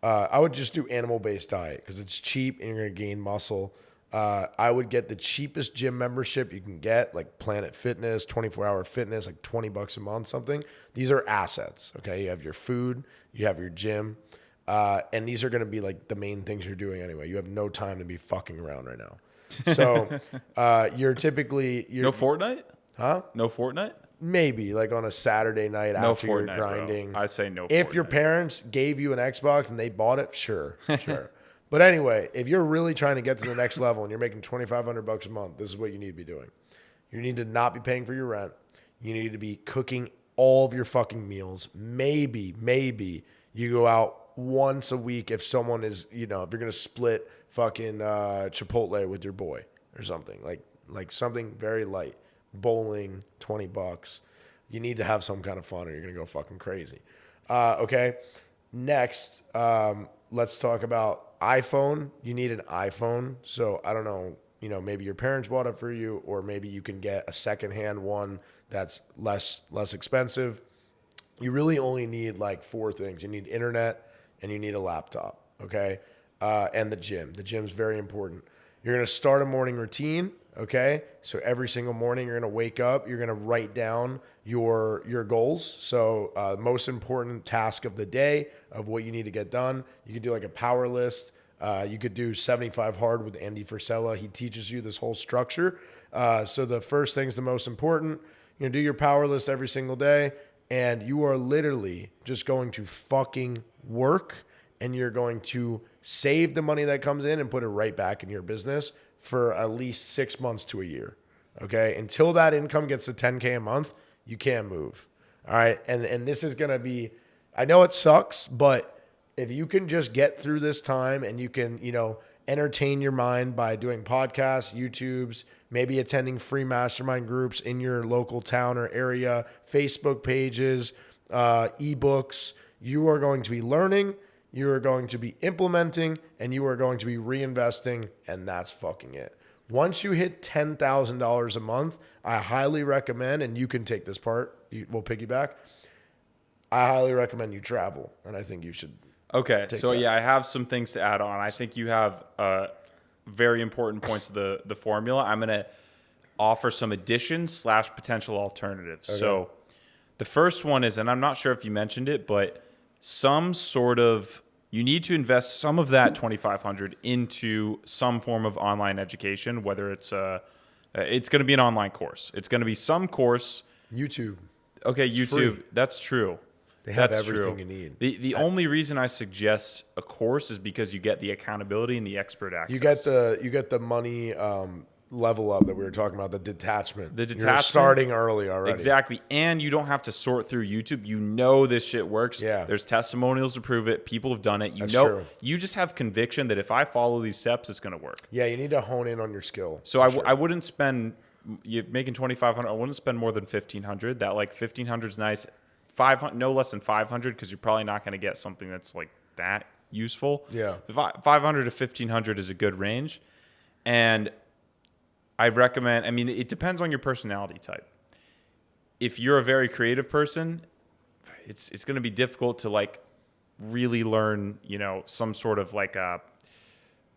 I would just do animal-based diet because it's cheap and you're going to gain muscle. I would get the cheapest gym membership you can get, like Planet Fitness, 24-hour fitness, like $20 a month, something. These are assets, okay? You have your food, you have your gym, and these are going to be like the main things you're doing anyway. You have no time to be fucking around right now. So you're typically... No Fortnite? Huh? No Fortnite? Maybe, like on a Saturday night No after Fortnite, you're grinding. bro. I say no If Fortnite. your parents gave you an Xbox and they bought it, sure. But anyway, if you're really trying to get to the next level and you're making $2,500 a month, this is what you need to be doing. You need to not be paying for your rent. You need to be cooking all of your fucking meals. Maybe you go out once a week if someone is, if you're going to split fucking Chipotle with your boy or something. Like something very light. Bowling, $20. You need to have some kind of fun or you're going to go fucking crazy. Okay. Next, let's talk about iPhone. You need an iPhone. So I don't know, maybe your parents bought it for you, or maybe you can get a secondhand one that's less expensive. You really only need like 4 things. You need internet and you need a laptop. Okay. And the gym. The gym's very important. You're going to start a morning routine. Okay. So every single morning you're going to wake up, you're going to write down your goals. So most important task of the day of what you need to get done. You could do like a power list. You could do 75 hard with Andy Frisella. He teaches you this whole structure. So the first thing's the most important. Do your power list every single day, and you are literally just going to fucking work, and you're going to save the money that comes in and put it right back in your business for at least 6 months to a year. Okay. Until that income gets to 10K a month, you can't move. All right. And this is going to be, I know it sucks, but if you can just get through this time and you can, entertain your mind by doing podcasts, YouTubes, maybe attending free mastermind groups in your local town or area, Facebook pages, ebooks, you are going to be learning, you are going to be implementing, and you are going to be reinvesting, and that's fucking it. Once you hit $10,000 a month, I highly recommend, and you can take this part, we'll piggyback, I highly recommend you travel, and I think you should. Okay, so yeah, I have some things to add on. I think you have very important points of the formula. I'm going to offer some additions / potential alternatives. Okay. So the first one is, and I'm not sure if you mentioned it, but you need to invest some of that $2,500 into some form of online education, whether it's going to be an online course. It's going to be some course. YouTube. Okay, YouTube. Free. That's true. They have everything you need. The only reason I suggest a course is because you get the accountability and the expert access. You get the money level up that we were talking about, the detachment. You're starting early already. Exactly. And you don't have to sort through YouTube. You know this shit works. Yeah. There's testimonials to prove it. People have done it. That's true. You just have conviction that if I follow these steps, it's going to work. Yeah, you need to hone in on your skill. So I wouldn't spend, you're making $2,500, I wouldn't spend more than $1,500. That like $1,500 is nice. No less than 500 because you're probably not going to get something that's like that useful. Yeah. 500 to 1,500 is a good range. And I recommend, it depends on your personality type. If you're a very creative person, it's going to be difficult to like really learn, some sort of like a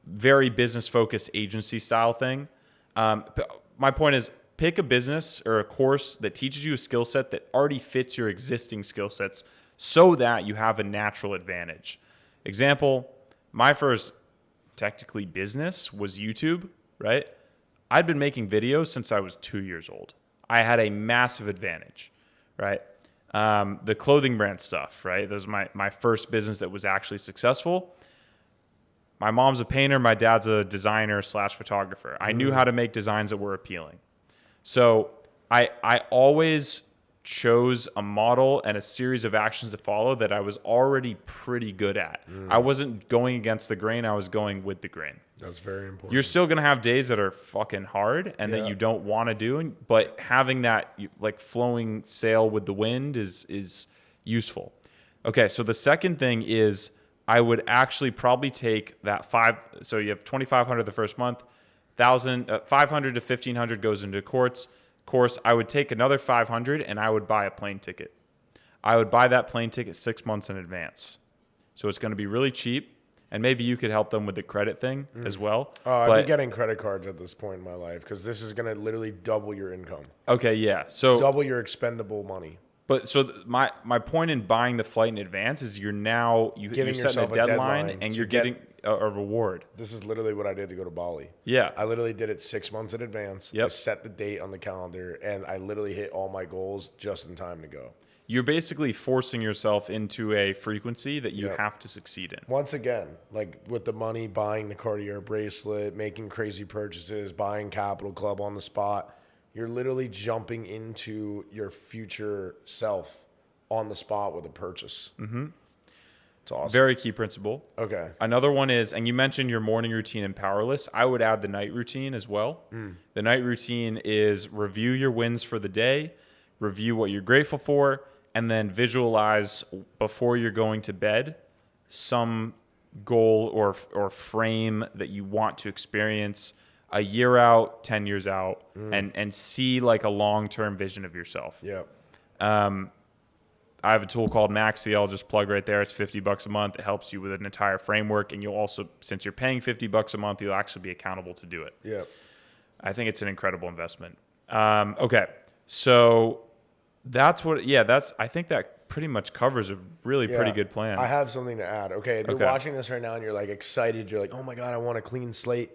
very business focused agency style thing. My point is, pick a business or a course that teaches you a skill set that already fits your existing skill sets so that you have a natural advantage. Example, my first technically business was YouTube, right? I'd been making videos since I was 2 years old. I had a massive advantage, right? The clothing brand stuff, right? That was my first business that was actually successful. My mom's a painter. My dad's a designer / photographer. I knew how to make designs that were appealing. So I always chose a model and a series of actions to follow that I was already pretty good at. I wasn't going against the grain. I was going with the grain. That's very important. You're still going to have days that are fucking hard and that you don't want to do, but having that like flowing sail with the wind is useful. Okay, so the second thing is I would actually probably take that so you have $2,500 the first month. 500 to 1,500 goes into course. I would take another 500 and I would buy a plane ticket. I would buy that plane ticket 6 months in advance. So it's going to be really cheap. And maybe you could help them with the credit thing as well. I'd be getting credit cards at this point in my life because this is going to literally double your income. Okay, yeah. So double your expendable money. But so my point in buying the flight in advance is you're setting a deadline and you're getting a reward. This is literally what I did to go to Bali. Yeah. I literally did it 6 months in advance. Yep. I set the date on the calendar and I literally hit all my goals just in time to go. You're basically forcing yourself into a frequency that you have to succeed in. Once again, like with the money, buying the Cartier bracelet, making crazy purchases, buying Capital Club on the spot, you're literally jumping into your future self on the spot with a purchase. Mm-hmm. It's awesome. Very key principle. Okay. Another one is, and you mentioned your morning routine and powerless. I would add the night routine as well. The night routine is review your wins for the day, review what you're grateful for, and then visualize before you're going to bed some goal or frame that you want to experience a year out, 10 years out, and see like a long-term vision of yourself. Yeah. I have a tool called Maxi. I'll just plug right there. It's $50 a month. It helps you with an entire framework. And you'll also, since you're paying $50 a month, you'll actually be accountable to do it. Yeah. I think it's an incredible investment. Okay. So I think that pretty much covers a really pretty good plan. I have something to add. Okay. If you're Okay. watching this right now and you're like excited, you're like, oh my God, I want a clean slate.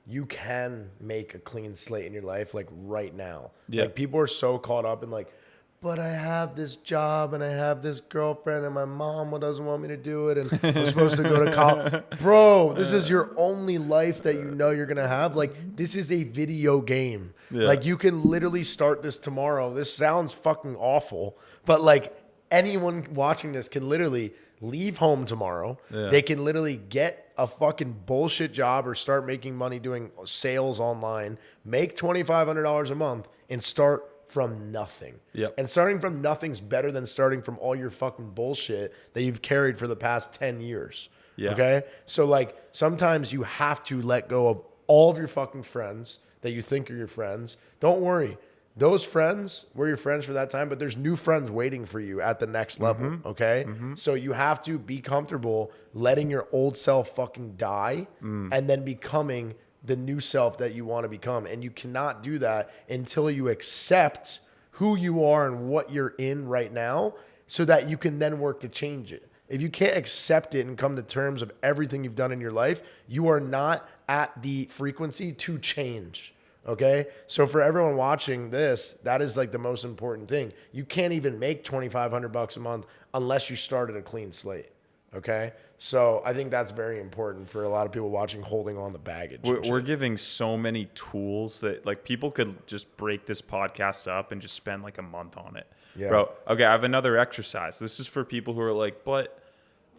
You can make a clean slate in your life like right now. Yeah. Like people are so caught up in like, but I have this job and I have this girlfriend and my mom doesn't want me to do it and I'm supposed to go to college. Bro, this is your only life that you know you're going to have. Like this is a video game. Yeah. Like you can literally start this tomorrow. This sounds fucking awful, but like anyone watching this can literally leave home tomorrow. Yeah. They can literally get a fucking bullshit job or start making money doing sales online, make $2,500 a month and start from nothing. Yep. And starting from nothing's better than starting from all your fucking bullshit that you've carried for the past 10 years. Yeah. Okay? So like sometimes you have to let go of all of your fucking friends that you think are your friends. Don't worry. Those friends were your friends for that time, but there's new friends waiting for you at the next level, okay? So you have to be comfortable letting your old self fucking die and then becoming the new self that you want to become. And you cannot do that until you accept who you are and what you're in right now so that you can then work to change it. If you can't accept it and come to terms of everything you've done in your life, you are not at the frequency to change. Okay. So for everyone watching this, that is like the most important thing. You can't even make $2,500 a month unless you started a clean slate. Okay. So I think that's very important for a lot of people watching, holding on to baggage. We're giving so many tools that like people could just break this podcast up and just spend like a month on it. Yeah. Bro, okay, I have another exercise. This is for people who are like, but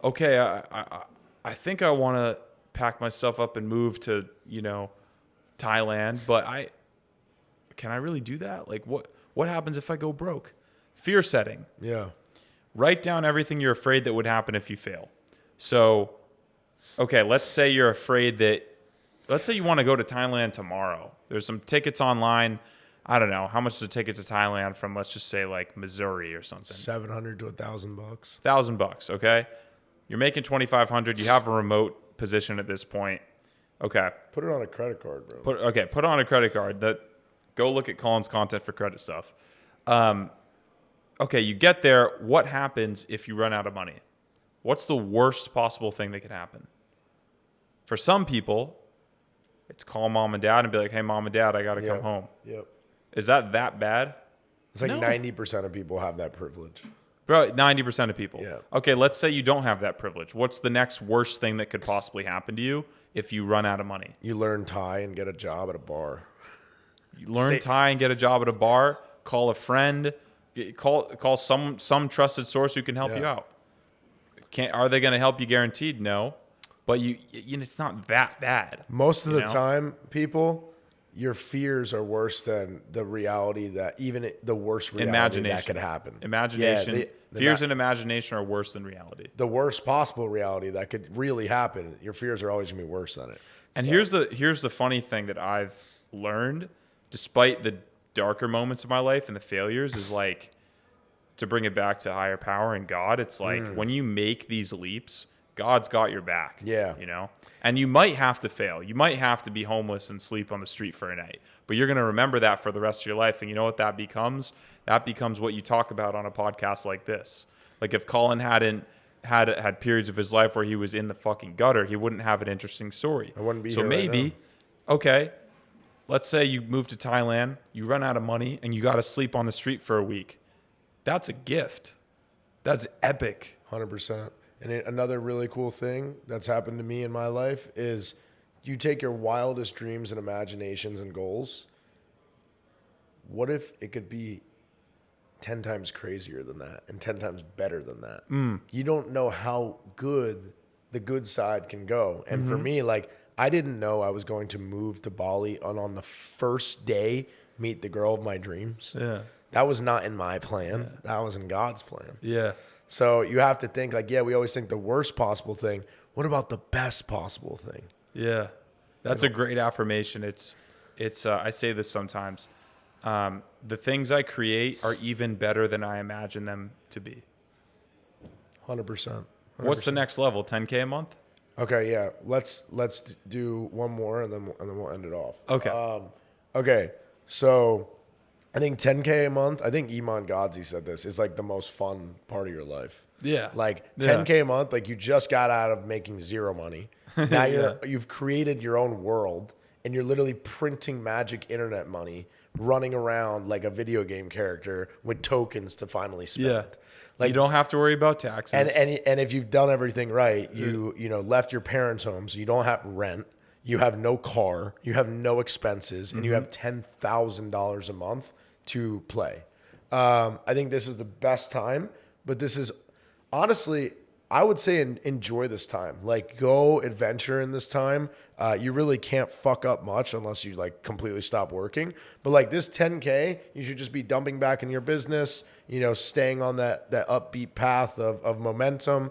okay, I think I want to pack my stuff up and move to, Thailand, but can I really do that? Like what happens if I go broke? Fear setting. Yeah. Write down everything you're afraid that would happen if you fail. So, okay, let's say you're afraid let's say you want to go to Thailand tomorrow. There's some tickets online. I don't know. How much is a ticket to Thailand from, let's just say like Missouri or something? $700 to $1,000. $1,000, okay? You're making $2,500. You have a remote position at this point. Okay. Put it on a credit card, bro. Put on a credit card. Go look at Colin's content for credit stuff. Okay, you get there. What happens if you run out of money? What's the worst possible thing that could happen? For some people, it's call mom and dad and be like, hey, mom and dad, I got to come home. Yep. Is that bad? It's like No. 90% of people have that privilege. Bro, 90% of people. Yeah. Okay, let's say you don't have that privilege. What's the next worst thing that could possibly happen to you if you run out of money? You learn Thai and get a job at a bar. You learn Thai and get a job at a bar, call a friend, call some trusted source who can help you out. Are they going to help you? Guaranteed? No. But it's not that bad. Most of the time, people, your fears are worse than the reality that even the worst reality that could happen. Imagination. Yeah, fears and imagination are worse than reality. The worst possible reality that could really happen, your fears are always going to be worse than it. And here's the funny thing that I've learned, despite the darker moments of my life and the failures, is like, to bring it back to higher power and God, it's like when you make these leaps, God's got your back. Yeah. And you might have to fail. You might have to be homeless and sleep on the street for a night. But you're going to remember that for the rest of your life. And you know what that becomes? That becomes what you talk about on a podcast like this. Like if Colin hadn't had periods of his life where he was in the fucking gutter, he wouldn't have an interesting story. I wouldn't be so here maybe, right okay, let's say you move to Thailand, you run out of money, and you got to sleep on the street for a week. That's a gift. That's epic. 100%. And another really cool thing that's happened to me in my life is you take your wildest dreams and imaginations and goals. What if it could be 10 times crazier than that and 10 times better than that? You don't know how good the good side can go. And for me, like, I didn't know I was going to move to Bali and on the first day meet the girl of my dreams. Yeah. That was not in my plan. Yeah. That was in God's plan. Yeah. So you have to think like, we always think the worst possible thing. What about the best possible thing? Yeah. That's a great affirmation. It's I say this sometimes. The things I create are even better than I imagine them to be. 100%. What's the next level? 10K a month? Okay, yeah. Let's do one more and then we'll end it off. Okay. Okay. So I think 10K a month. I think Iman Gadzhi said this is like the most fun part of your life. Yeah. Like Yeah. 10K a month, like you just got out of making zero money. Now you've created your own world and you're literally printing magic internet money, running around like a video game character with tokens to finally spend. Yeah. Like you don't have to worry about taxes. and if you've done everything right, you know left your parents' home, so you don't have rent, you have no car, you have no expenses, and you have $10,000 a month to play. I think this is the best time, but this is honestly, I would say enjoy this time. Like go adventure in this time. You really can't fuck up much unless you like completely stop working. But like this 10K, you should just be dumping back in your business, you know, staying on that upbeat path of momentum,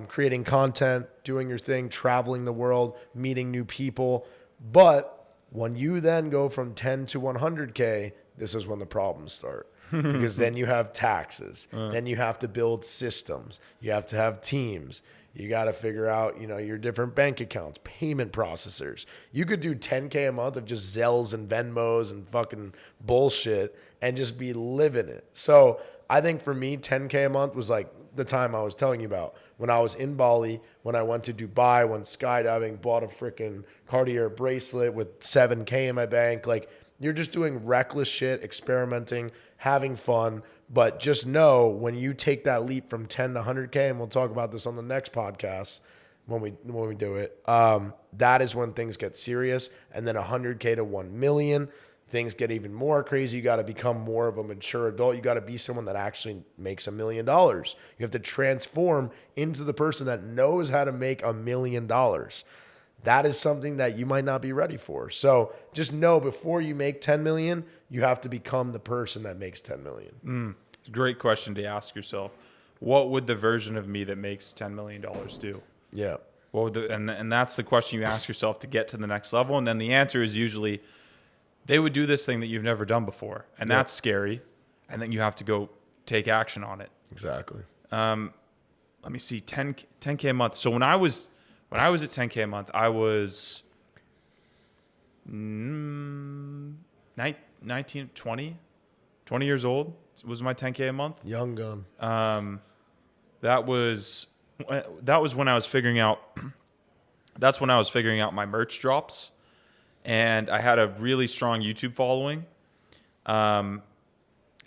creating content, doing your thing, traveling the world, meeting new people. But when you then go from 10 to 100K, this is when the problems start. Because then you have taxes. Then you have to build systems. You have to have teams. You got to figure out, you know, your different bank accounts, payment processors. You could do 10K a month of just Zells and Venmos and fucking bullshit and just be living it. So I think for me, 10K a month was like the time I was telling you about. When I was in Bali, when I went to Dubai, went skydiving, bought a freaking Cartier bracelet with 7K in my bank. Like, you're just doing reckless shit, experimenting, having fun. But just know when you take that leap from 10 to 100K, and we'll talk about this on the next podcast when we do it, that is when things get serious. And then 100K to 1 million, things get even more crazy. You got to become more of a mature adult. You got to be someone that actually makes $1 million. You have to transform into the person that knows how to make $1 million. That is something that you might not be ready for. So just know before you make 10 million, you have to become the person that makes 10 million. Great question to ask yourself. What would the version of me that makes $10 million do? Yeah. What would and that's the question you ask yourself to get to the next level. And then the answer is usually they would do this thing that you've never done before. And that's scary. And then you have to go take action on it. Exactly. Let me see, 10K a month. So when I was at 10K a month, I was 19, 20 years old. Was my 10K a month. Young gun. That was when I was figuring out. That's when I was figuring out my merch drops, and I had a really strong YouTube following.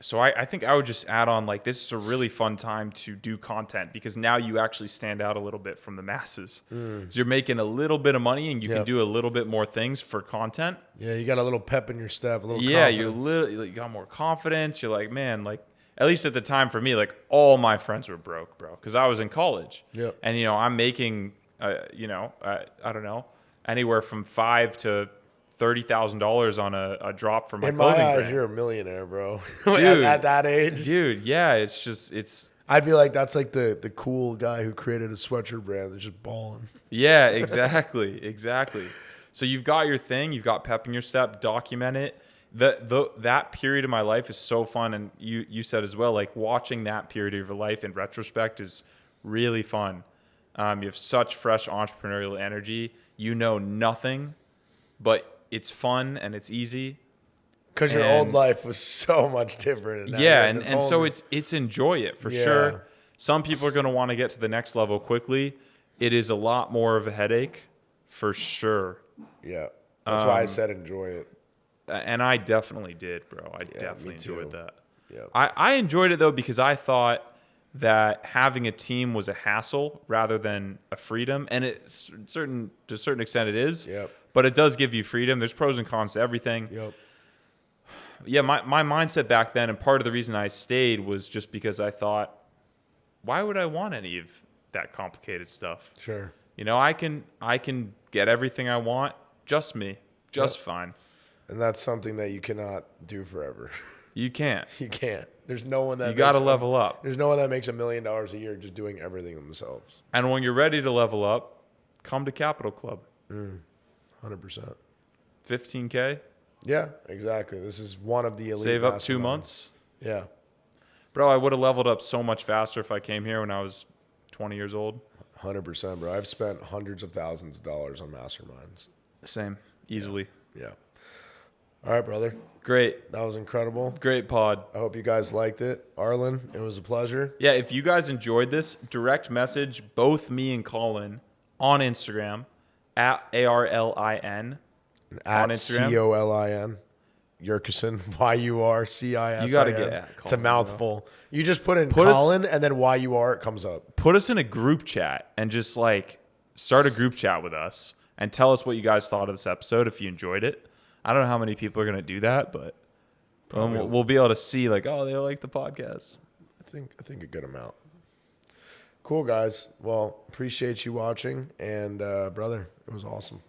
So I think I would just add on, like, this is a really fun time to do content because now you actually stand out a little bit from the masses. So you're making a little bit of money and you can do a little bit more things for content. Yeah, you got a little pep in your step, a little confidence. You got more confidence. You're like, man, like, at least at the time for me, like, all my friends were broke, bro, because I was in college. Yep. And, you know, I'm making, I don't know, anywhere from $5,000 to $30,000 on a drop from my clothing brand. In my eyes, brand. you're a millionaire, bro. Dude, at that age. Dude, yeah, it's. I'd be like, that's like the cool guy who created a sweatshirt brand that's just balling. Yeah, exactly. So you've got your thing, you've got pep in your step, document it. That period of my life is so fun, and you said as well, like, watching that period of your life in retrospect is really fun. You have such fresh entrepreneurial energy. You know nothing, but it's fun and it's easy. Because your old life was so much different. And so it's enjoy it for sure. Some people are going to want to get to the next level quickly. It is a lot more of a headache for sure. Yeah. That's why I said enjoy it. And I definitely did, bro. I definitely enjoyed that. Yeah. I enjoyed it, though, because I thought that having a team was a hassle rather than a freedom. And to a certain extent it is. Yep. But it does give you freedom. There's pros and cons to everything. Yep. Yeah, my mindset back then, and part of the reason I stayed was just because I thought, why would I want any of that complicated stuff? Sure. You know, I can get everything I want, just me, fine. And that's something that you cannot do forever. You can't. You can't. There's no one that you got to level up. There's no one that makes $1 million a year just doing everything themselves. And when you're ready to level up, come to Capital Club. 100%. 15K. Yeah, exactly. This is one of the elite. Save up 2 months. Yeah. Bro, I would have leveled up so much faster if I came here when I was 20 years old. 100%, bro. I've spent hundreds of thousands of dollars on masterminds. Same. Easily. Yeah. All right, brother. Great. That was incredible. Great pod. I hope you guys liked it. Arlen, it was a pleasure. Yeah, if you guys enjoyed this, direct message both me and Colin on Instagram at ARLIN. At On Instagram? COLIN. Yurkison, YURCISIN. You gotta get at It's a Colin, mouthful. You just put in Put us- Colin and then YUR, it comes up. Put us in a group chat and just like start a group chat with us and tell us what you guys thought of this episode if you enjoyed it. I don't know how many people are going to do that, but we'll be able to see like, oh, they like the podcast. I think a good amount. Cool, guys. Well, appreciate you watching. And, brother, it was awesome.